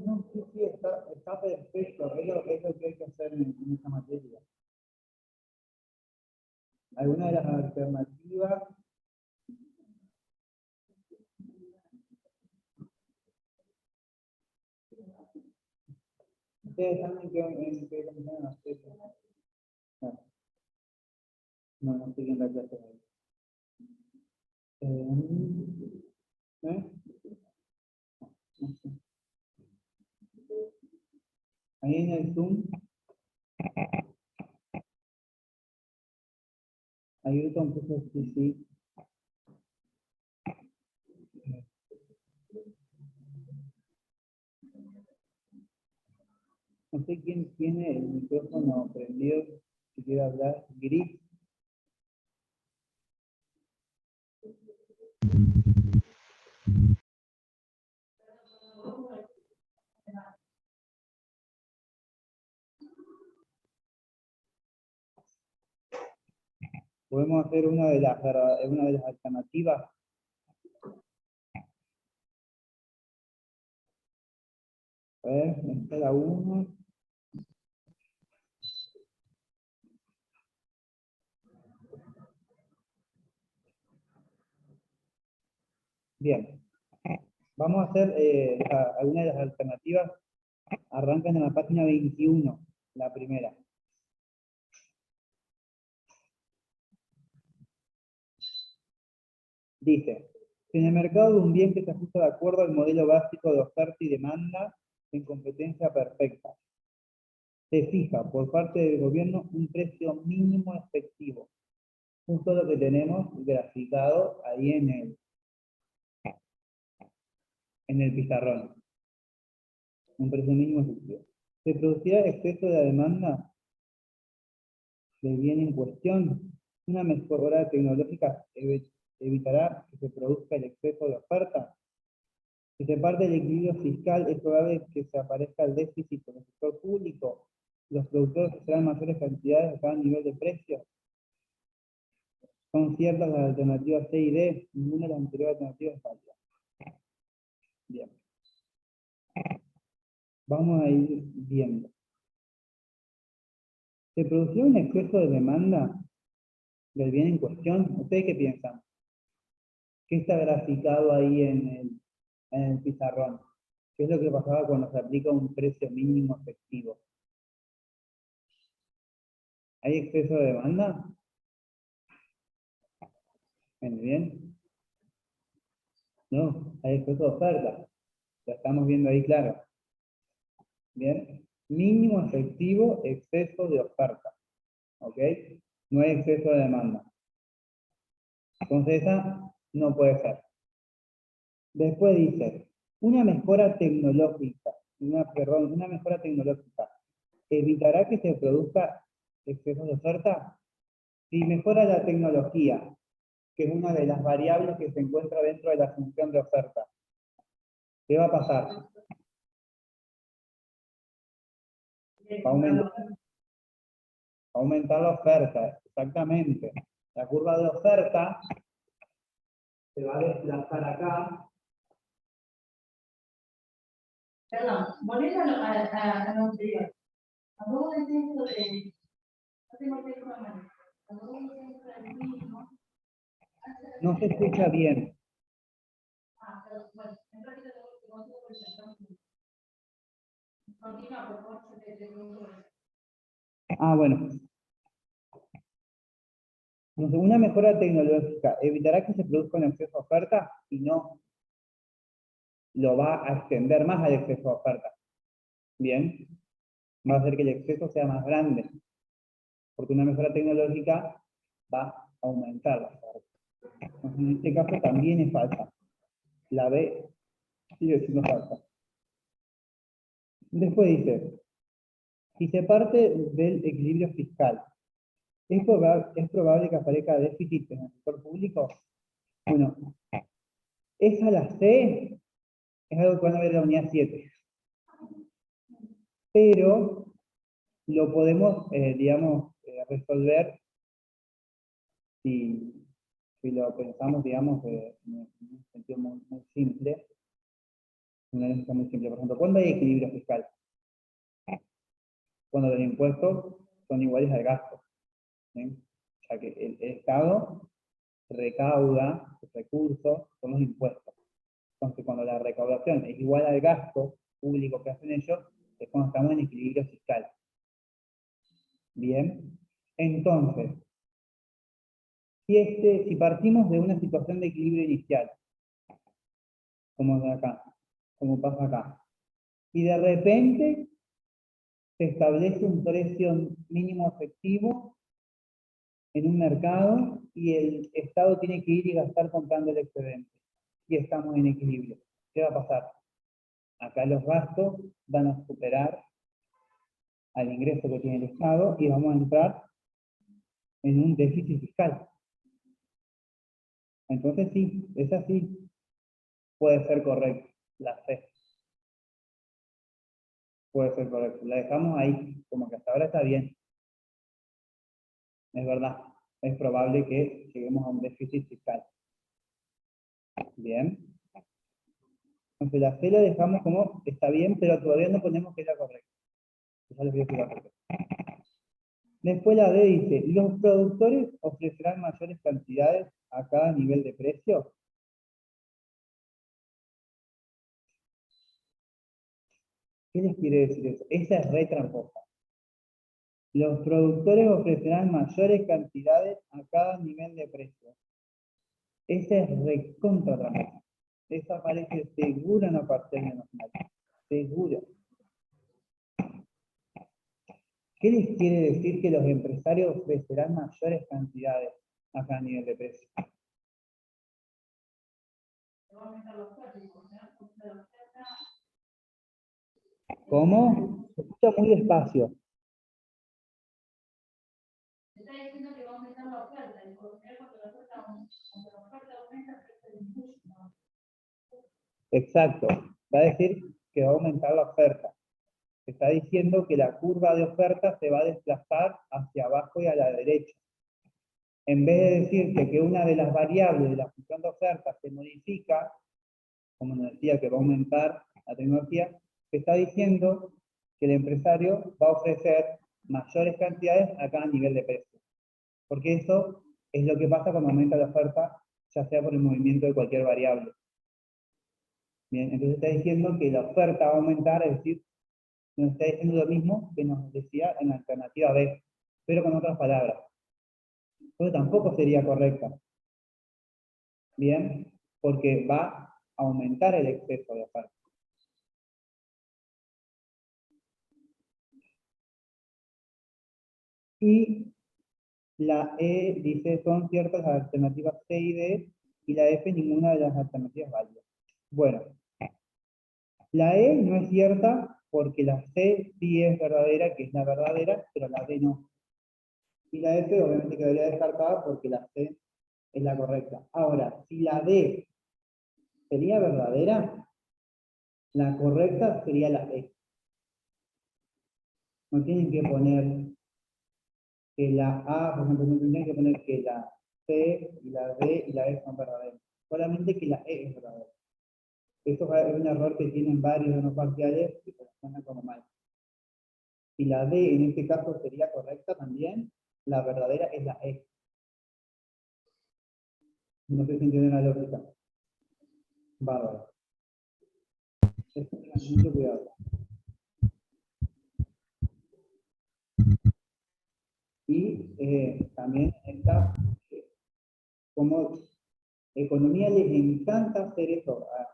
No, sí, está perfecto. Es lo que hay que hacer en esta materia. ¿Alguna de las alternativas? ¿Ustedes saben en qué condiciones hacer? No siguen la clase ahí. No sé. Ahí en el Zoom, ahí Hilton puso sí. No sé quién tiene el micrófono prendido, si quiere hablar. Gris. Podemos hacer una de las alternativas. A ver, esta es la 1. Bien. Vamos a hacer algunas de las alternativas. Arrancan en la página 21, la primera. Dice, en el mercado de un bien que se ajusta de acuerdo al modelo básico de oferta y demanda en competencia perfecta, se fija por parte del gobierno un precio mínimo efectivo. Justo lo que tenemos graficado ahí en el pizarrón. Un precio mínimo efectivo. ¿Se producirá exceso de la demanda del bien en cuestión? Una mejora tecnológica evitará que se produzca el exceso de oferta. Si se parte del equilibrio fiscal, es probable que se aparezca el déficit en el sector público. Los productores ofrecerán mayores cantidades a cada nivel de precio. Son ciertas las alternativas C y D, ninguna de las anteriores alternativas es válida. Bien. Vamos a ir viendo. ¿Se produció un exceso de demanda del bien en cuestión? ¿Ustedes qué piensan? ¿Qué está graficado ahí en el pizarrón? ¿Qué es lo que pasaba cuando se aplica un precio mínimo efectivo? ¿Hay exceso de demanda? ¿Bien? No, hay exceso de oferta. Lo estamos viendo ahí claro. Bien. Mínimo efectivo, exceso de oferta. ¿Ok? No hay exceso de demanda. Entonces esa no puede ser. Después dice, una mejora tecnológica, una mejora tecnológica, ¿evitará que se produzca exceso de oferta? Si mejora la tecnología, que es una de las variables que se encuentra dentro de la función de oferta, ¿qué va a pasar? Va a aumentar la oferta, exactamente. La curva de oferta se va a desplazar acá. Perdón, volviendo a lo anterior. Cuando vos decís esto de... No tengo el texto en mano. Cuando vos decís esto del mismo... No se escucha bien. Perdón, bueno, en realidad te consigo presentar. Continúa, por favor, se te pregunto. Bueno. Entonces, una mejora tecnológica evitará que se produzca un exceso de oferta y no lo va a extender más al exceso de oferta. Bien, va a hacer que el exceso sea más grande, porque una mejora tecnológica va a aumentar la oferta. Entonces, en este caso también es falsa. La B sigue siendo falsa. Después dice, si se parte del equilibrio fiscal, ¿es probable que aparezca déficit en el sector público? Bueno, esa la C es algo que van a ver en la unidad 7. Pero lo podemos, digamos, resolver si lo pensamos, digamos, en un sentido muy simple. Una lógica muy simple. Por ejemplo, ¿cuándo hay equilibrio fiscal? Cuando los impuestos son iguales al gasto. ¿Sí? O sea que el Estado recauda sus recursos con los impuestos. Entonces, cuando la recaudación es igual al gasto público que hacen ellos, es cuando estamos en equilibrio fiscal. Bien, entonces, si partimos de una situación de equilibrio inicial, como de acá, como pasa acá, y de repente se establece un precio mínimo efectivo en un mercado y el Estado tiene que ir y gastar comprando el excedente, y estamos en equilibrio, ¿qué va a pasar? Acá los gastos van a superar al ingreso que tiene el Estado y vamos a entrar en un déficit fiscal. Entonces sí, esa sí puede ser correcta, la C. Puede ser correcta. La dejamos ahí, como que hasta ahora está bien. Es verdad, es probable que lleguemos a un déficit fiscal. Bien. Entonces la C la dejamos como está bien, pero todavía no ponemos que es la correcta. Ya les voy a explicar por qué. Después la D dice, los productores ofrecerán mayores cantidades a cada nivel de precio. ¿Qué les quiere decir eso? Esa es re tramposa. Los productores ofrecerán mayores cantidades a cada nivel de precio. Esa es re contra tramposa. Esa parece segura en la parcial nacional. Segura. ¿Qué les quiere decir que los empresarios ofrecerán mayores cantidades a cada nivel de precio? ¿Cómo? Se escucha muy despacio. Está diciendo que va a aumentar la oferta, y por general cuando la oferta aumenta, el precio del impulso, ¿no? Exacto. Va a decir que va a aumentar la oferta. Está diciendo que la curva de oferta se va a desplazar hacia abajo y a la derecha. En vez de decirte que una de las variables de la función de oferta se modifica, como nos decía que va a aumentar la tecnología, te está diciendo que el empresario va a ofrecer mayores cantidades a cada nivel de precio. Porque eso es lo que pasa cuando aumenta la oferta, ya sea por el movimiento de cualquier variable. Bien, entonces está diciendo que la oferta va a aumentar, es decir, nos está diciendo lo mismo que nos decía en la alternativa B, pero con otras palabras. Entonces tampoco sería correcta. Bien, porque va a aumentar el exceso de oferta. Y la E dice son ciertas las alternativas C y D, y la F ninguna de las alternativas válidas. Bueno, la E no es cierta porque la C sí es verdadera, que es la verdadera, pero la D no. Y la F obviamente quedaría descartada porque la C es la correcta. Ahora, si la D sería verdadera, la correcta sería la E. No tienen que poner que la A, por ejemplo, no tendrían que poner que la C y la D y la E son verdaderas. Solamente que la E es verdadera. Eso es un error que tienen varios no parciales que se suena como mal. Y la D en este caso sería correcta también, la verdadera es la E. No sé si entienden la lógica. Bárbaro. Esto tengan mucho cuidado. Y también está, como economía les encanta hacer eso a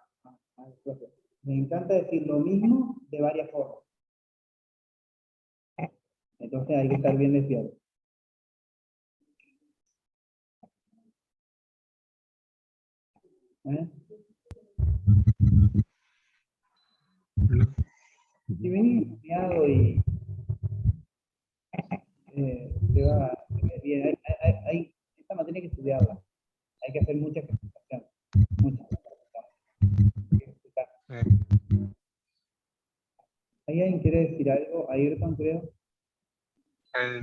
los profes. Les encanta decir lo mismo de varias formas. Entonces hay que estar bien despierto. ¿Eh? Si venís estudiado y te va bien, esta materia hay que estudiarla. Hay que hacer mucha presentación. Mucha presentación. ¿Hay alguien quiere decir algo? Ayrton, creo.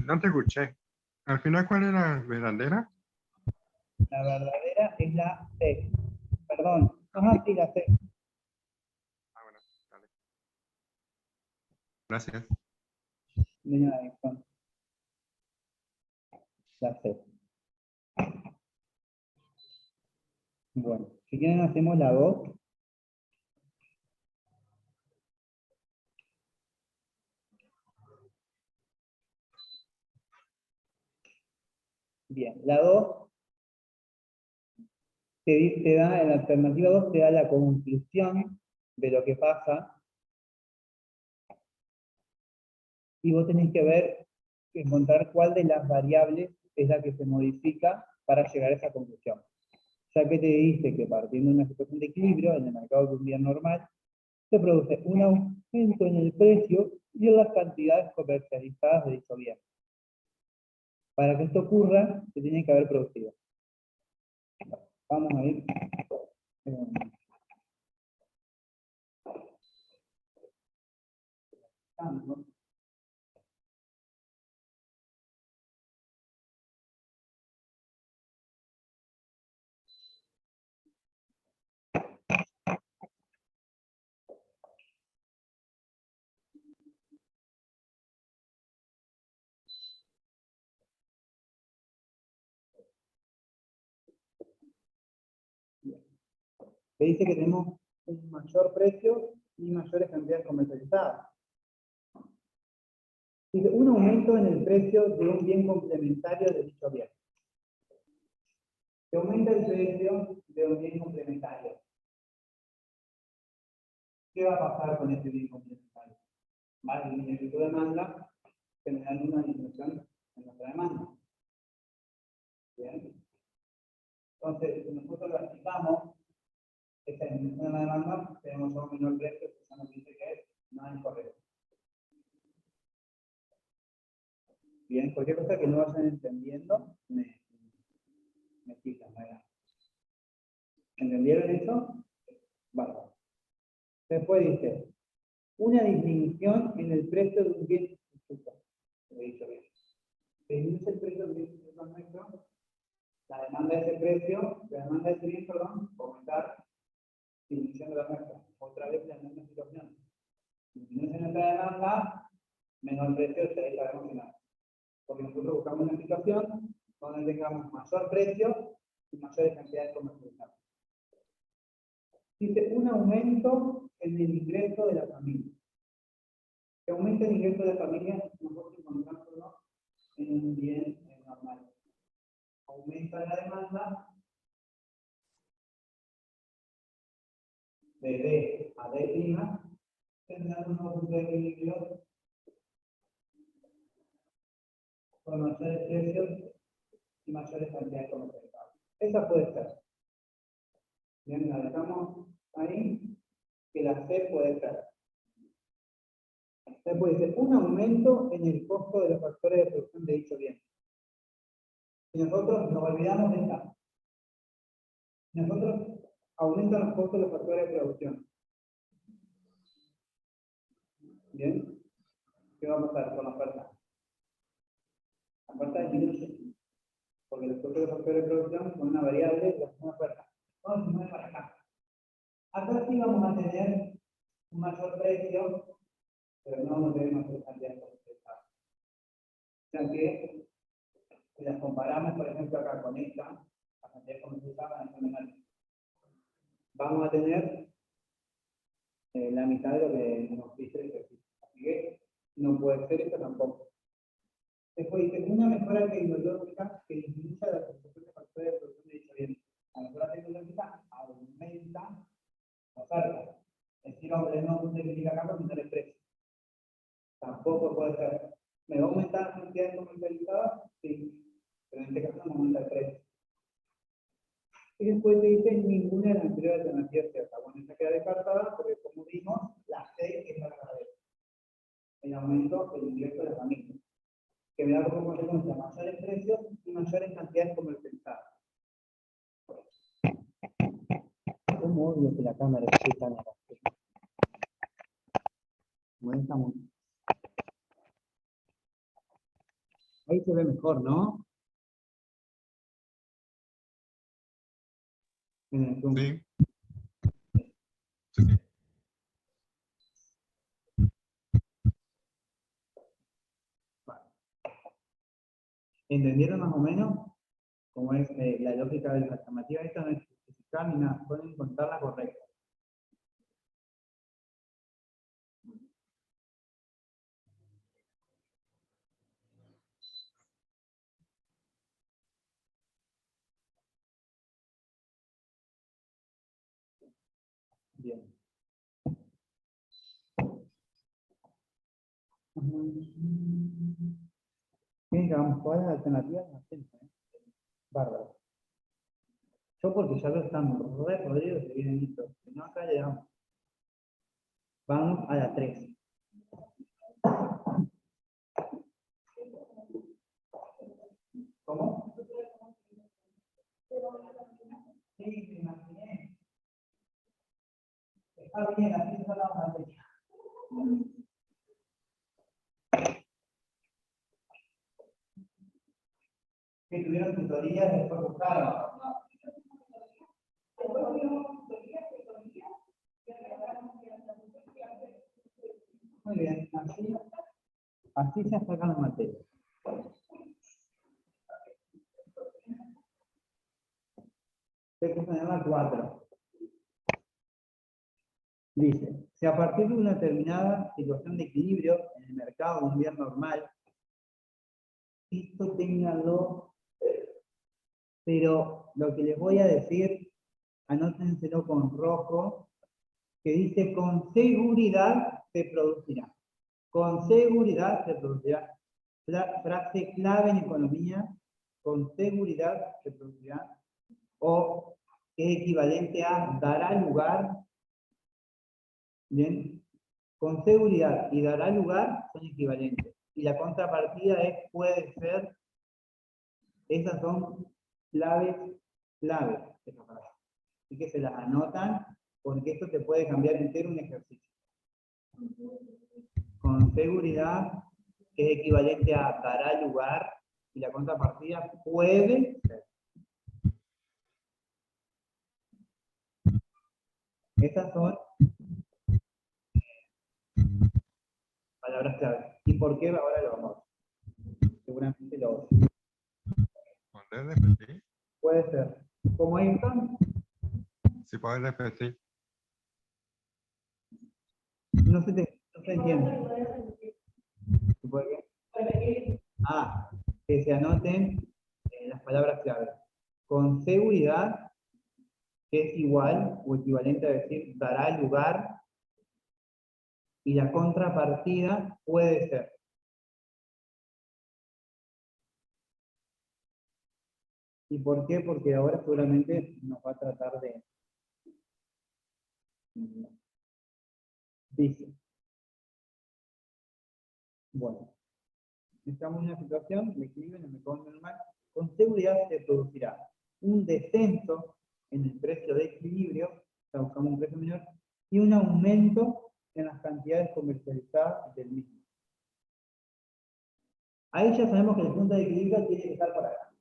No te escuché. Al final, ¿cuál era la verdadera? La verdadera es la C. Perdón. Ajá, sí, la C. Ah, bueno, dale. Gracias. De nada, Ayrton. La C. Bueno, si quieren hacemos la 2. Bien, la 2 te da, en la alternativa 2 te da la conclusión de lo que pasa y vos tenés que ver, encontrar cuál de las variables es la que se modifica para llegar a esa conclusión. Ya que te dice que partiendo de una situación de equilibrio en el mercado de un día normal, se produce un aumento en el precio y en las cantidades comercializadas de dicho bien. Para que esto ocurra, se tiene que haber producido. Vamos a ir. Que dice que tenemos un mayor precio y mayores cantidades comercializadas. Dice, un aumento en el precio de un bien complementario de dicho bien. Se aumenta el precio de un bien complementario. ¿Qué va a pasar con este bien complementario? Va a disminuir tu demanda, generando una disminución en nuestra demanda. Bien. Entonces, si nosotros lo aplicamos, esta disminución de la demanda, tenemos un menor precio, que eso nos dice que no es correcto. Bien, cualquier cosa que no vayan entendiendo, me citan, ¿verdad? ¿Entendieron eso? Vale. Después dice, una disminución en el precio de un bien sustituto. Lo he dicho bien. Disminuye el precio de un bien sustituto nuestro, la demanda de ese precio, la demanda de ese bien, perdón, aumentar, disminución de la nuestra. Otra vez la misma situación. Disminuye nuestra demanda, menor precio, ustedes sabemos que no. Porque nosotros buscamos una situación donde tengamos mayor precio y mayores cantidades comercializadas. Dice un aumento en el ingreso de la familia. Que aumenta el ingreso de la familia, nosotros encontrándonos en un bien normal. Aumenta la demanda de D a D', tendrán un nuevo punto de equilibrio con mayores precios y mayores cantidades comercializadas. Esa puede ser. Bien, la dejamos ahí, que la C puede ser. C puede ser un aumento en el costo de los factores de producción de dicho bien. Si nosotros nos olvidamos de esta, si nosotros aumentan los costos de los factores de producción. Bien, ¿qué va a pasar con la oferta? La oferta disminuye, porque los costos de los factores de producción son una variable de la misma oferta. Entonces se mueve para acá. Acá sí vamos a tener un mayor precio, pero no vamos a tener mayor cantidad de comercializadas. O sea que, si las comparamos, por ejemplo, acá con esta, la cantidad comercializada es menor. Vamos a tener la mitad de lo que nos dice el ejercicio. Así que no puede ser esto tampoco. Después dice, una mejora tecnológica que disminuya la construcción de factores de producción de dicho bien. La mejora tecnológica aumenta la oferta. Es decir, hombre, no multiplica acá con menor precio. Tampoco puede ser. ¿Me va a aumentar la cantidad comercializada? Sí. Pero en este caso no aumenta el precio. Y después te dice ninguna de las anteriores alternativas cierta. Bueno, esta queda descartada porque, como vimos, la C es la verdadera. El aumento del ingreso de la familia. Que me da como consecuencia mayores precios y mayores cantidades comercializadas. ¿Cómo odio que la cámara esté tan abajo? Molesta mucho. Ahí se ve mejor, ¿no? En el zoom. Sí. ¿Entendieron más o menos cómo es la lógica de las alternativas? Esta no es especificar ni nada, pueden encontrarla correcta. Bien. Bien, que vamos todas las alternativas las tengo, ¿eh? Bárbaro. Yo porque ya lo están re podridos que vienen listos. Si no, acá llegamos. Vamos a la 3. ¿Cómo? Sí, me imaginé. Está bien, así no la materia. Que tuvieron tutorías, después buscaron. Muy bien, así se sacan las materias. Texto llama 4. Dice, si a partir de una determinada situación de equilibrio en el mercado de un bien normal, esto ténganlo, pero lo que les voy a decir, anótenselo con rojo, que dice con seguridad se producirá. Con seguridad se producirá. Frase clave en economía, con seguridad se producirá. O es equivalente a dará lugar. Bien, con seguridad y dará lugar son equivalentes. Y la contrapartida es puede ser. Esas son claves de esa frase. Así que se las anotan porque esto te puede cambiar entero un ejercicio. Con seguridad es equivalente a dará lugar y la contrapartida puede ser. Esas son palabras clave. ¿Y por qué? Ahora lo vamos a ver. Seguramente lo vamos a ver. ¿Puedes repetir? Puede ser. ¿Cómo están? Si puedes repetir. No se entiende. ¿Se puede qué? Ah, que se anoten las palabras clave. Con seguridad, que es igual o equivalente a decir dará lugar, y la contrapartida puede ser. ¿Y por qué? Porque ahora seguramente nos va a tratar de... Dice. Bueno, estamos en una situación de equilibrio en el mercado normal. Con seguridad se producirá un descenso en el precio de equilibrio, está buscando un precio menor, y un aumento en las cantidades comercializadas del mismo. Ahí ya sabemos que el punto de equilibrio tiene que estar por acá.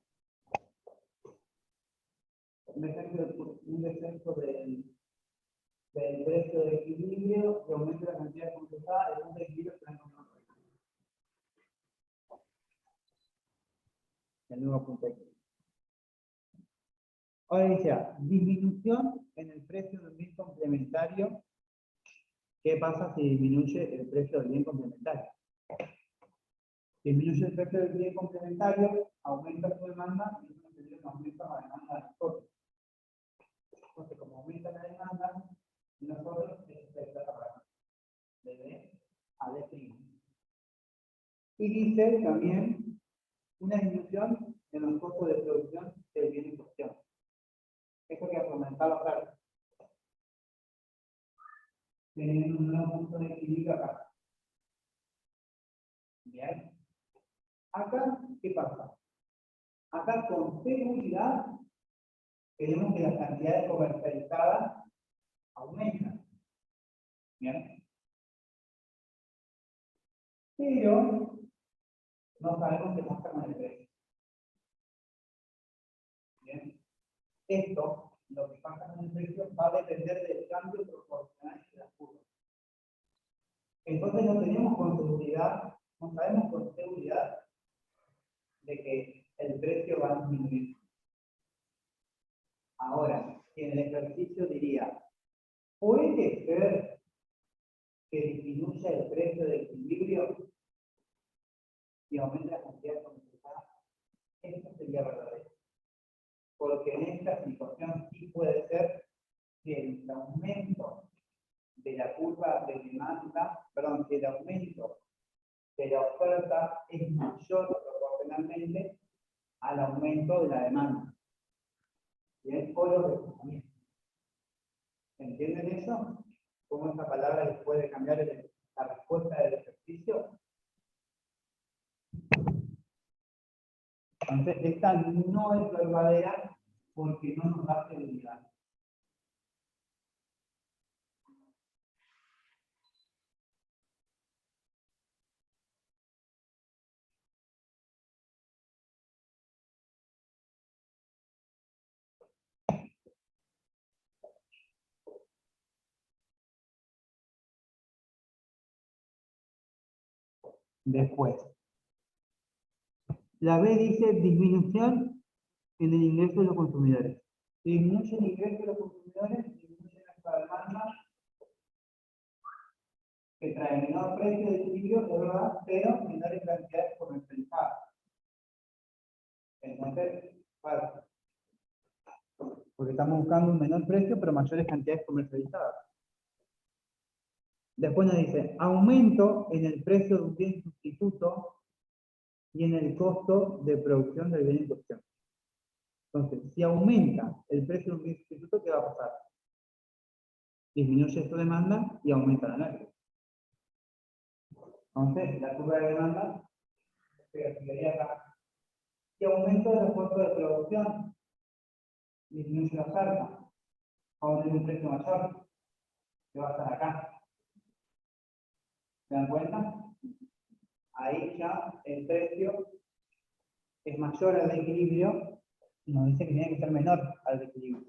Un descenso del precio de equilibrio y aumento de la cantidad comercializada, el punto de equilibrio está en el nuevo punto de equilibrio. Ahora dice, disminución en el precio del bien complementario. ¿Qué pasa si disminuye el precio del bien complementario? Disminuye el precio del bien complementario, aumenta su demanda y eso aumenta la demanda de nosotros. Entonces, como aumenta la demanda, nosotros debe a definir. Y dice también una disminución en los costos de producción del bien en cuestión. Esto que aumentar la oferta. Teniendo un nuevo punto de equilibrio acá. Bien. Acá, ¿qué pasa? Acá con seguridad tenemos que las cantidades comercializadas aumentan. Bien. Pero no sabemos qué pasa con el precio. Bien. Esto, lo que pasa con el precio, va a depender del cambio proporcional de las curvas. Entonces no tenemos con seguridad, no sabemos con seguridad de que el precio va a disminuir. Ahora, en el ejercicio diría, ¿puede ser que disminuya el precio del equilibrio y aumente la cantidad comercializada? Esto sería verdadero. Porque en esta situación sí puede ser que el aumento de la curva de demanda, perdón, que el aumento de la oferta es mayor proporcionalmente al aumento de la demanda. Bien, o los desplazamientos. ¿Entienden eso? ¿Cómo esta palabra les puede cambiar la respuesta del ejercicio? Entonces, esta no es verdadera porque no nos da seguridad. Después, la B dice disminución en el ingreso de los consumidores. Si disminuye el ingreso de los consumidores, disminuye nuestra demanda, que trae menor precio de equilibrio, es verdad, pero menores cantidades comercializadas. Entonces, falso. Porque estamos buscando un menor precio, pero mayores cantidades comercializadas. Después nos dice, aumento en el precio de un bien sustituto y en el costo de producción del bien en cuestión. Entonces, si aumenta el precio de un bien sustituto, ¿qué va a pasar? Disminuye su demanda y aumenta la oferta. Entonces, la curva de demanda sería acá. Si aumento de los costos de producción, disminuye la oferta, vamos a tener un precio mayor, que va a estar acá. ¿Se dan cuenta? Ahí ya el precio es mayor al de equilibrio y nos dice que tiene que ser menor al de equilibrio.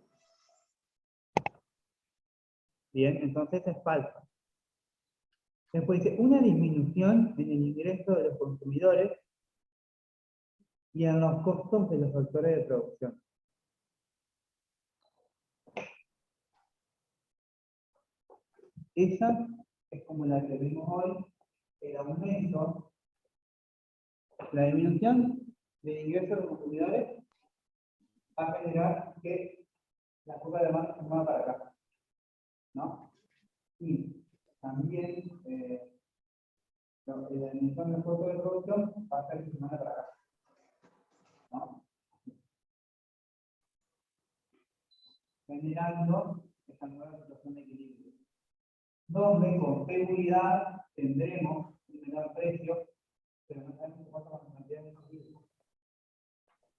Bien, entonces es falso. Después dice, una disminución en el ingreso de los consumidores y en los costos de los factores de producción. Esa es como la que vimos hoy, el aumento, la disminución del ingreso de los consumidores va a generar que la curva de demanda se mueva para acá, ¿no? Y también la disminución del costo de producción va a hacer que se mueva para acá, ¿no? Generando esta nueva situación de equilibrio, donde con seguridad tendremos un menor precio, pero no sabemos qué pasa con las cantidades de equilibrio.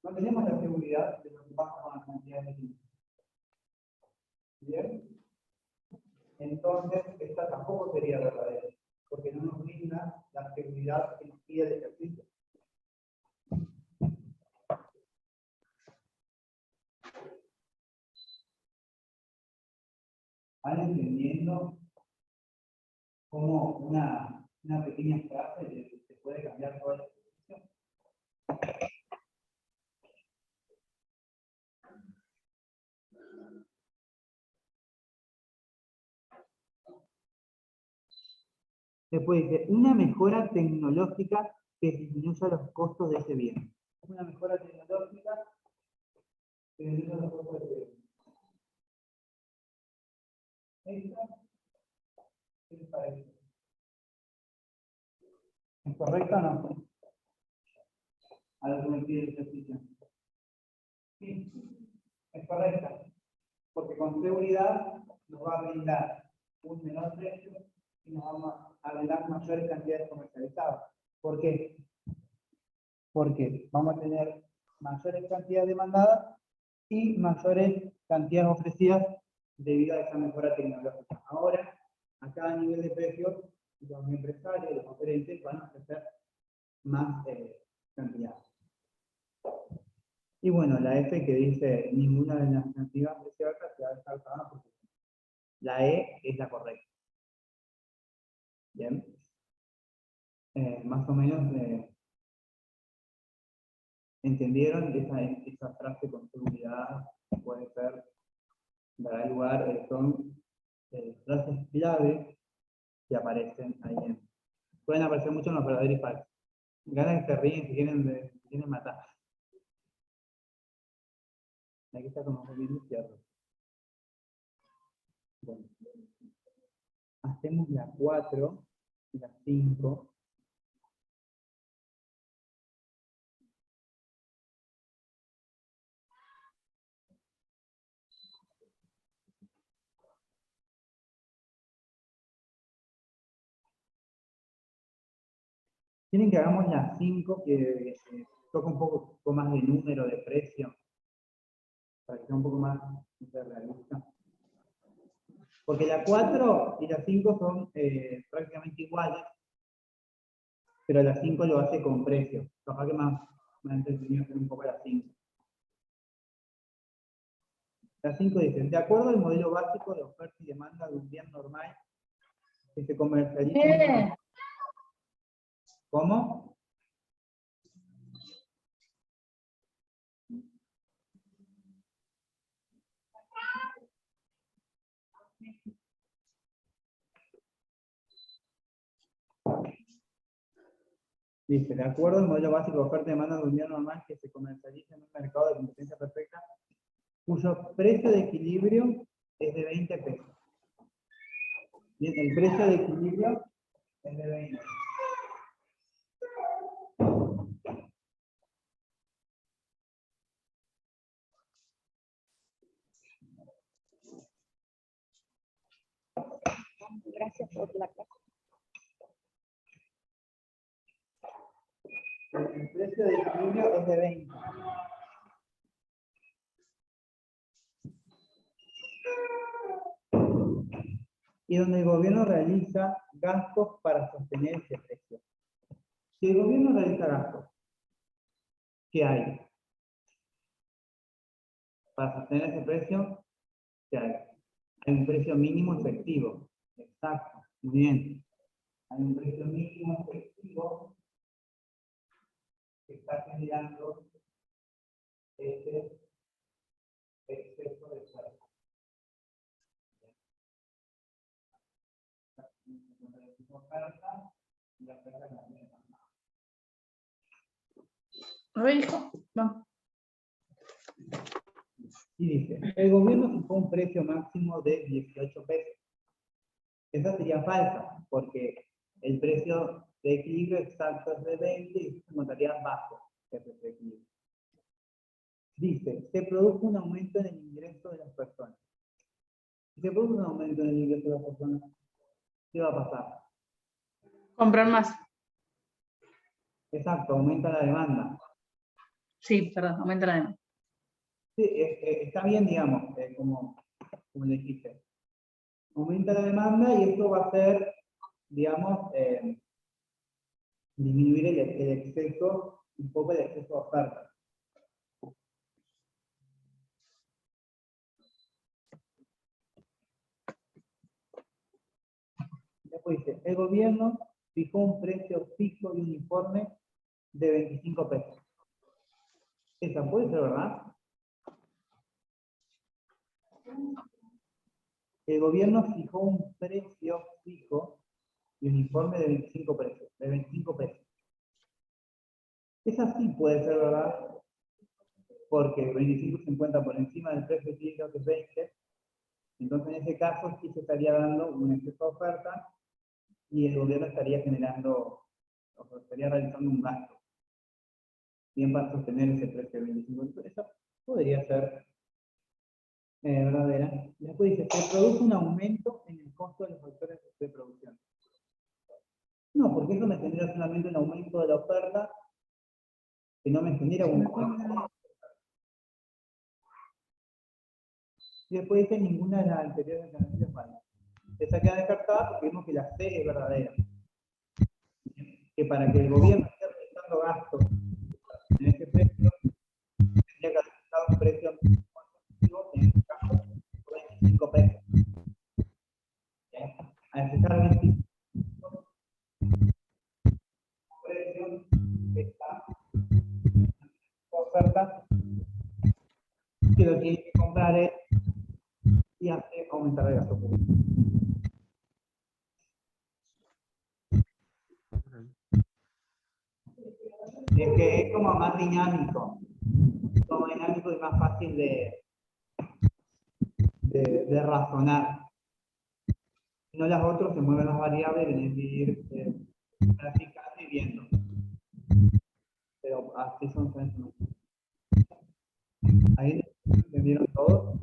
No tenemos la seguridad de lo que pasa con las cantidades de equilibrio. ¿Bien? Entonces, esta tampoco sería verdadera, porque no nos brinda la seguridad que nos pide el ejercicio. ¿Van entendiendo cómo una pequeña frase se puede cambiar toda la ejercicio? Después dice, una mejora tecnológica que disminuya los costos de ese bien. Una mejora tecnológica que disminuya los costos de ese bien. ¿Esta? ¿Qué les parece? ¿Es correcta o no? A lo que me pide el ejercicio. Sí, es correcta. Porque con seguridad nos va a brindar un menor precio y nos vamos a brindar mayores cantidades comercializadas. ¿Por qué? Porque vamos a tener mayores cantidades demandadas y mayores cantidades ofrecidas debido a esa mejora tecnológica. Ahora, a cada nivel de precio, los empresarios, los oferentes van a ofrecer más cantidades. Y bueno, la F que dice ninguna de las alternativas de ciertas se va a descartar porque la E es la correcta. Bien. Más o menos entendieron esa frase con seguridad puede ser, dará lugar, son frases clave que aparecen ahí. Pueden aparecer mucho en los verdaderos y falsos. Ganas que se ríen, si quieren matar. Aquí está como bien izquierdo. Bueno. Hacemos la 4 y la 5. Quieren que hagamos las 5 que toca un poco más de número, de precio, para que sea un poco más realista. Porque la 4 y la 5 son prácticamente iguales, pero la 5 lo hace con precio. Capaz que más entretenido hacer un poco la 5. La 5 dice, de acuerdo al modelo básico de oferta y demanda de un bien normal que se comercializa en... ¿Cómo? Dice, de acuerdo al modelo básico de oferta y demanda de un bien normal que se comercializa en un mercado de competencia perfecta, cuyo precio de equilibrio es de 20 pesos. Bien, el precio de equilibrio es de 20. Gracias por la clase. El precio de equilibrio es de 20. Y donde el gobierno realiza gastos para sostener ese precio. Si el gobierno realiza gastos, ¿qué hay? Para sostener ese precio, ¿qué hay? Hay un precio mínimo efectivo. Exacto, muy bien. Hay un precio mínimo efectivo que está generando este exceso de oferta. Oferta y la oferta también. A ver, hijo, vamos. Y dice, el gobierno fijó un precio máximo de 18 pesos. Esa sería falsa, porque el precio de equilibrio exacto es de 20 y se encontraría bajo el precio de equilibrio. Dice, se produjo un aumento en el ingreso de las personas. Si se produce un aumento en el ingreso de las personas, ¿qué va a pasar? Comprar más. Exacto, aumenta la demanda. Sí, perdón, aumenta la demanda. Sí, está bien, digamos, como le dijiste. Aumenta la demanda y esto va a hacer, digamos, disminuir el exceso, un poco el exceso de oferta. Después dice, el gobierno fijó un precio fijo y uniforme de 25 pesos. ¿Esa puede ser verdad? El gobierno fijó un precio fijo y uniforme de 25 pesos. Esa sí puede ser verdad, porque 25 se encuentra por encima del precio de equilibrio que es 20. Entonces, en ese caso, sí se estaría dando un exceso de oferta y el gobierno estaría generando, o sea, estaría realizando un gasto. Bien para sostener ese precio de 25. Entonces, esa podría ser verdadera. Después dice, se produce un aumento en el costo de los factores de producción. No, porque eso me genera solamente un aumento de la oferta que no me genera un costo. Y después dice, ninguna de las anteriores alternativas vale. Esa queda descartada porque vemos que la C es verdadera. Que para que el gobierno esté realizando gastos en ese precio, tendría que haber fijado un precio positivo, en este caso, 25 pesos. Al fijar 25 precio, esta oferta que lo tiene que comprar él y hace aumentar el gasto público. Es que es como más dinámico y más fácil de razonar. Si no, las otras se mueven las variables y tenés que ir practicando y viendo. Pero así son. Ahí entendieron todo.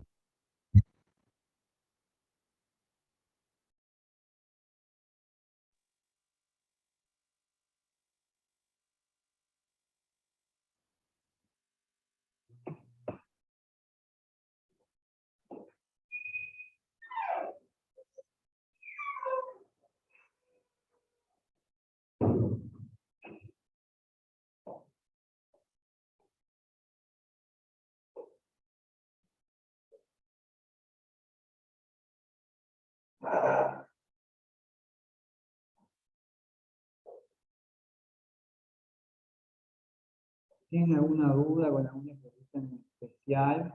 ¿Tienen alguna duda con alguna ejercicio en especial?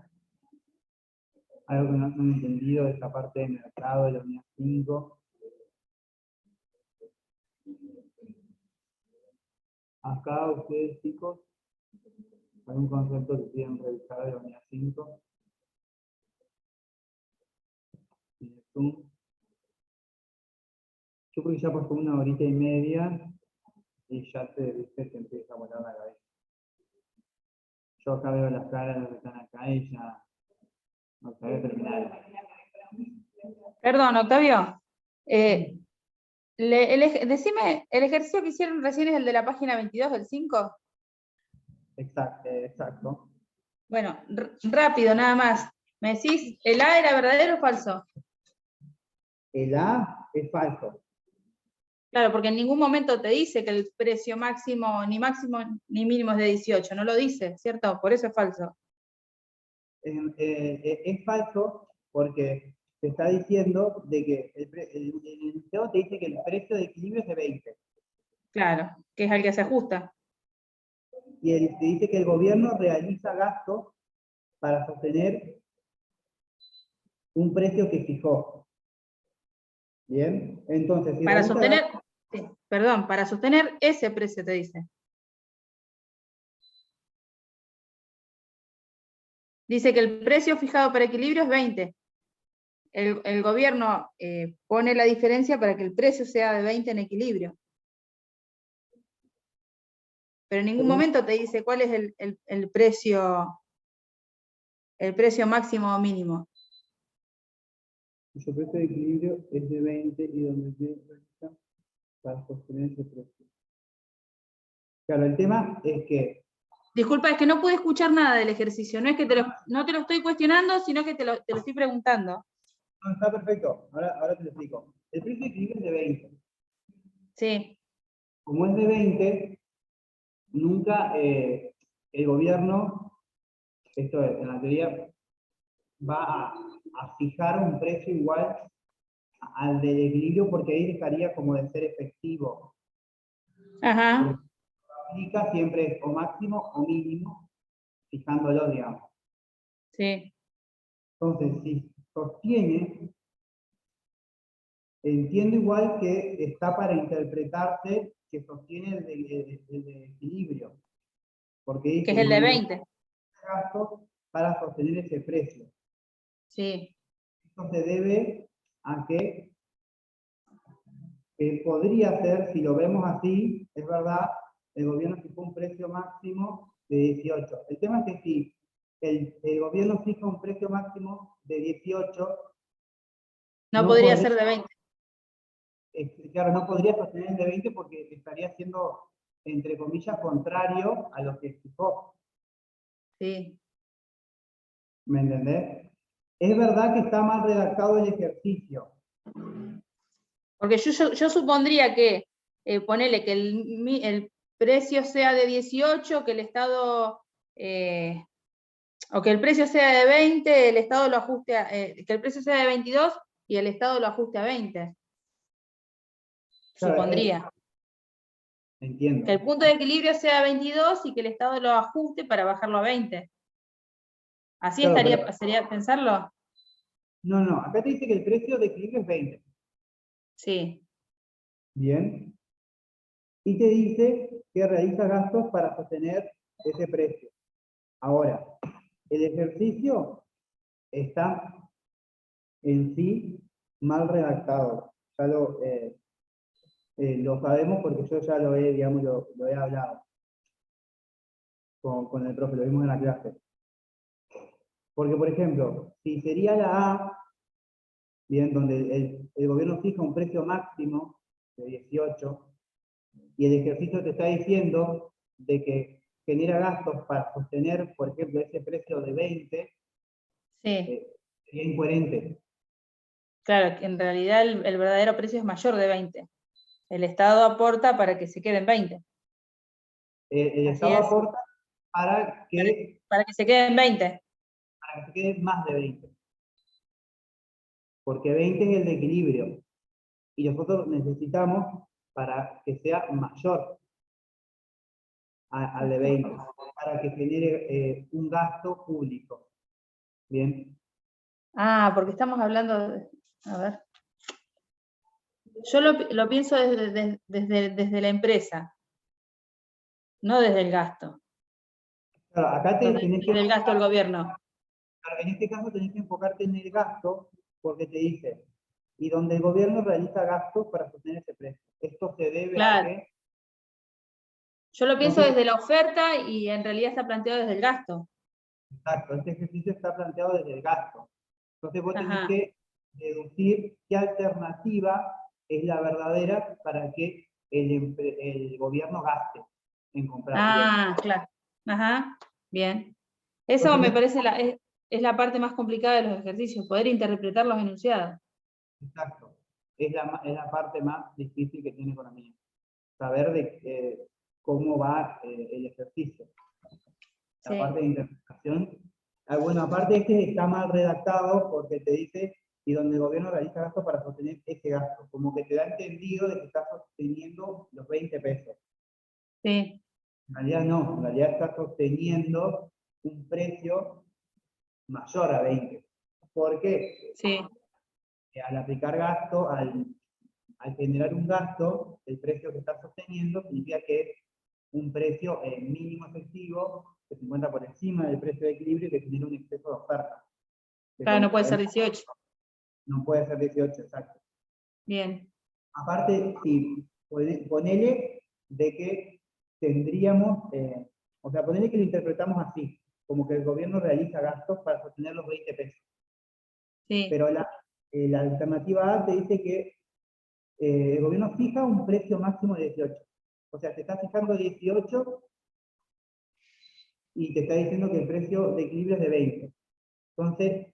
Algo que no han entendido de esta parte de mercado de la unidad 5. Acá ustedes, chicos, algún concepto que quieran revisar de la unidad 5. En el Zoom. Yo creo que ya pasó 1 horita y media y ya se empieza a volar la cabeza. Yo acá veo las caras de los que están acá y ya no sabía terminar. Perdón, Octavio. Decime, ¿el ejercicio que hicieron recién es el de la página 22 del 5? Exacto. Bueno, rápido, nada más. ¿Me decís, el A era verdadero o falso? El A es falso. Claro, porque en ningún momento te dice que el precio máximo ni mínimo es de 18, no lo dice, ¿cierto? Por eso es falso. Es falso porque te está diciendo de que el enunciado te dice que el precio de equilibrio es de 20. Claro, que es al que se ajusta. Y te dice que el gobierno realiza gastos para sostener un precio que fijó. Bien, entonces, si Para realiza sostener, gastos, sí, perdón, para sostener ese precio te dice. Dice que el precio fijado para equilibrio es 20. El gobierno pone la diferencia para que el precio sea de 20 en equilibrio. Pero en ningún momento te dice cuál es el precio máximo o mínimo. su precio de equilibrio es de 20 y donde se realiza para sostener ese precio. Claro, el tema es que Disculpa, es que no pude escuchar nada del ejercicio. No es que no te lo estoy cuestionando, sino que te lo estoy preguntando. no, está perfecto, ahora te lo explico. El precio de equilibrio es de 20. Sí, Como es de 20, nunca el gobierno, esto es, en la teoría, va a fijar un precio igual al del equilibrio porque ahí dejaría como de ser efectivo. ajá, Aplica siempre es o máximo o mínimo, fijándolo, digamos. sí. Entonces, si sostiene, entiendo igual que está para interpretarse que sostiene el de equilibrio, porque Que dice es el de que 20. gastos para sostener ese precio. Sí, Esto se debe a que podría ser, si lo vemos así, es verdad, el gobierno fijó un precio máximo de 18. El tema es que si el gobierno fija un precio máximo de 18, no no podría podría, ser de 20. claro, no podría sostener el de 20 porque estaría siendo, entre comillas, contrario a lo que fijó. Sí. ¿Me entendés? Es verdad que está mal redactado el ejercicio. Porque yo supondría que, ponele que el precio sea de 18, que el Estado, o que el precio sea de 20, el Estado lo ajuste que el precio sea de 22 y el Estado lo ajuste a 20. Claro, Supondría. entiendo. Que el punto de equilibrio sea 22 y que el Estado lo ajuste para bajarlo a 20. ¿Así Claro, sería pensarlo? No, acá te dice que el precio de equilibrio es 20. Sí. Bien. Y te dice que realiza gastos para sostener ese precio. Ahora, el ejercicio está en sí mal redactado. Ya lo sabemos porque yo ya lo he, digamos, lo he hablado con el profe, lo vimos en la clase. Porque, por ejemplo, si sería la A, bien, donde el gobierno fija un precio máximo de 18, y el ejercicio te está diciendo de que genera gastos para sostener, por ejemplo, ese precio de 20, Sí. sería incoherente. Claro, que en realidad el verdadero precio es mayor de 20. El Estado aporta para que se queden 20. El Así Estado es. aporta para que Para que se queden 20. se quede más de 20. porque 20 es el de equilibrio, y nosotros necesitamos para que sea mayor al de 20, para que genere un gasto público. Bien, Ah, porque estamos hablando de, a ver. Yo lo pienso desde la empresa, no desde el gasto, claro, acá tenés que desde el gasto del gobierno. claro, en este caso tenés que enfocarte en el gasto, porque te dice, y donde el gobierno realiza gastos para sostener ese precio. Esto se debe Claro. a que, Yo lo pienso Entonces- desde la oferta y en realidad está planteado desde el gasto. exacto, este ejercicio está planteado desde el gasto. Entonces vos tenés Ajá. que deducir qué alternativa es la verdadera para que el gobierno gaste en comprar. Ah, claro. Ajá, bien. Eso Entonces, me parece es la parte más complicada de los ejercicios, poder interpretar los enunciados. exacto. Es la parte más difícil que tiene economía. Saber cómo va el ejercicio. La Sí. parte de interpretación. Bueno, aparte este está mal redactado porque te dice, y donde el gobierno realiza gastos para sostener ese gasto. Como que te da entendido de que está sosteniendo los 20 pesos. Sí, En realidad no, en realidad está sosteniendo un precio mayor a 20. ¿Por qué? sí, Al aplicar gasto, al generar un gasto, el precio que está sosteniendo significa que es un precio mínimo efectivo que se encuentra por encima del precio de equilibrio y que genera un exceso de oferta. Que claro, no como puede ser sabemos, 18. no puede ser 18, exacto. Bien, Aparte, si ponele de que tendríamos, o sea, ponele que lo interpretamos así, como que el gobierno realiza gastos para sostener los 20 pesos. sí, Pero la alternativa A te dice que el gobierno fija un precio máximo de 18. O sea, te está fijando 18 y te está diciendo que el precio de equilibrio es de 20. Entonces,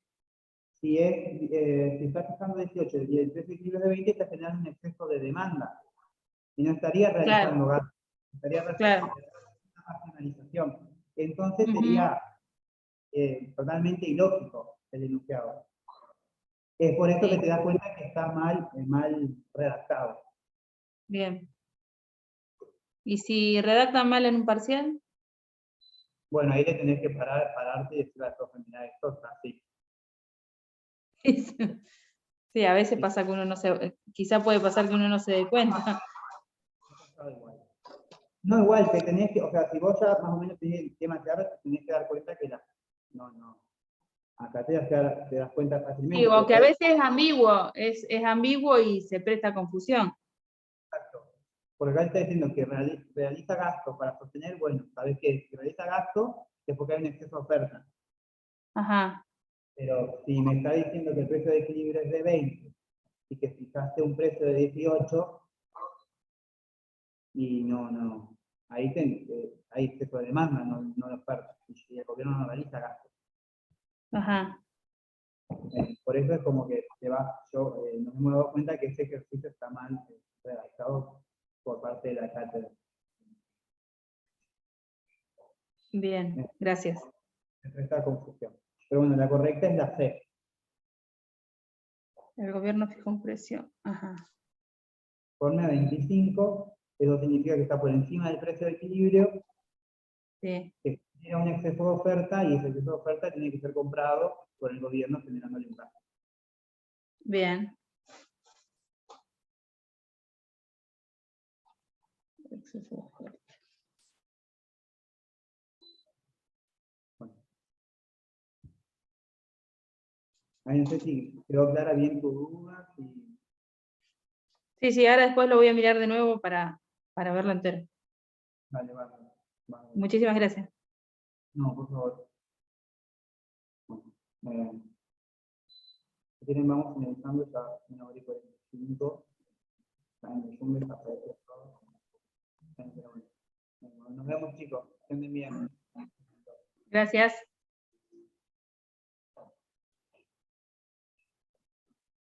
si está fijando 18 y el precio de equilibrio es de 20, está generando un exceso de demanda. Y no estaría realizando gastos, estaría realizando claro. una marginalización. Entonces Ujú. sería totalmente ilógico el enunciado. Es por eso Sí. que te das cuenta que está mal redactado. Bien. ¿Y si redactan mal en un parcial? Bueno, ahí le tenés que pararte y decir a la profe, mirá, esto está así. Sí, a veces pasa que uno no se, quizá puede pasar que uno no se dé cuenta. Está igual. No, igual, te tenés que, o sea, si vos ya más o menos tenés el tema claro, te tenés que dar cuenta que no. Acá te das cuenta fácilmente. Sí, aunque a porque- veces es ambiguo y se presta confusión. Exacto. Porque acá está diciendo que realiza gastos para sostener, bueno, sabes que si realiza gastos es porque hay un exceso de oferta. Ajá, Pero si me está diciendo que el precio de equilibrio es de 20 y que fijaste un precio de 18, y no. Ahí hay exceso de demanda, no de oferta. Y el gobierno no realiza gastos. ajá. Por eso es como que nos hemos dado cuenta que ese ejercicio está mal redactado por parte de la cátedra. Bien, gracias. Se presta confusión. Pero bueno, la correcta es la C. El gobierno fija un precio. Ajá. Conforme a 25, eso significa que está por encima del precio de equilibrio, Sí, que genera un exceso de oferta y ese exceso de oferta tiene que ser comprado por el gobierno generándole un gasto. bien. Bueno. Ahí no sé si quedó clara bien tu duda. Sí, ahora después lo voy a mirar de nuevo para verlo entero. Vale. Muchísimas gracias. No, por favor. Bueno, si quieren vamos finalizando ya 1:45. Nos vemos, chicos. Que estén bien. Gracias.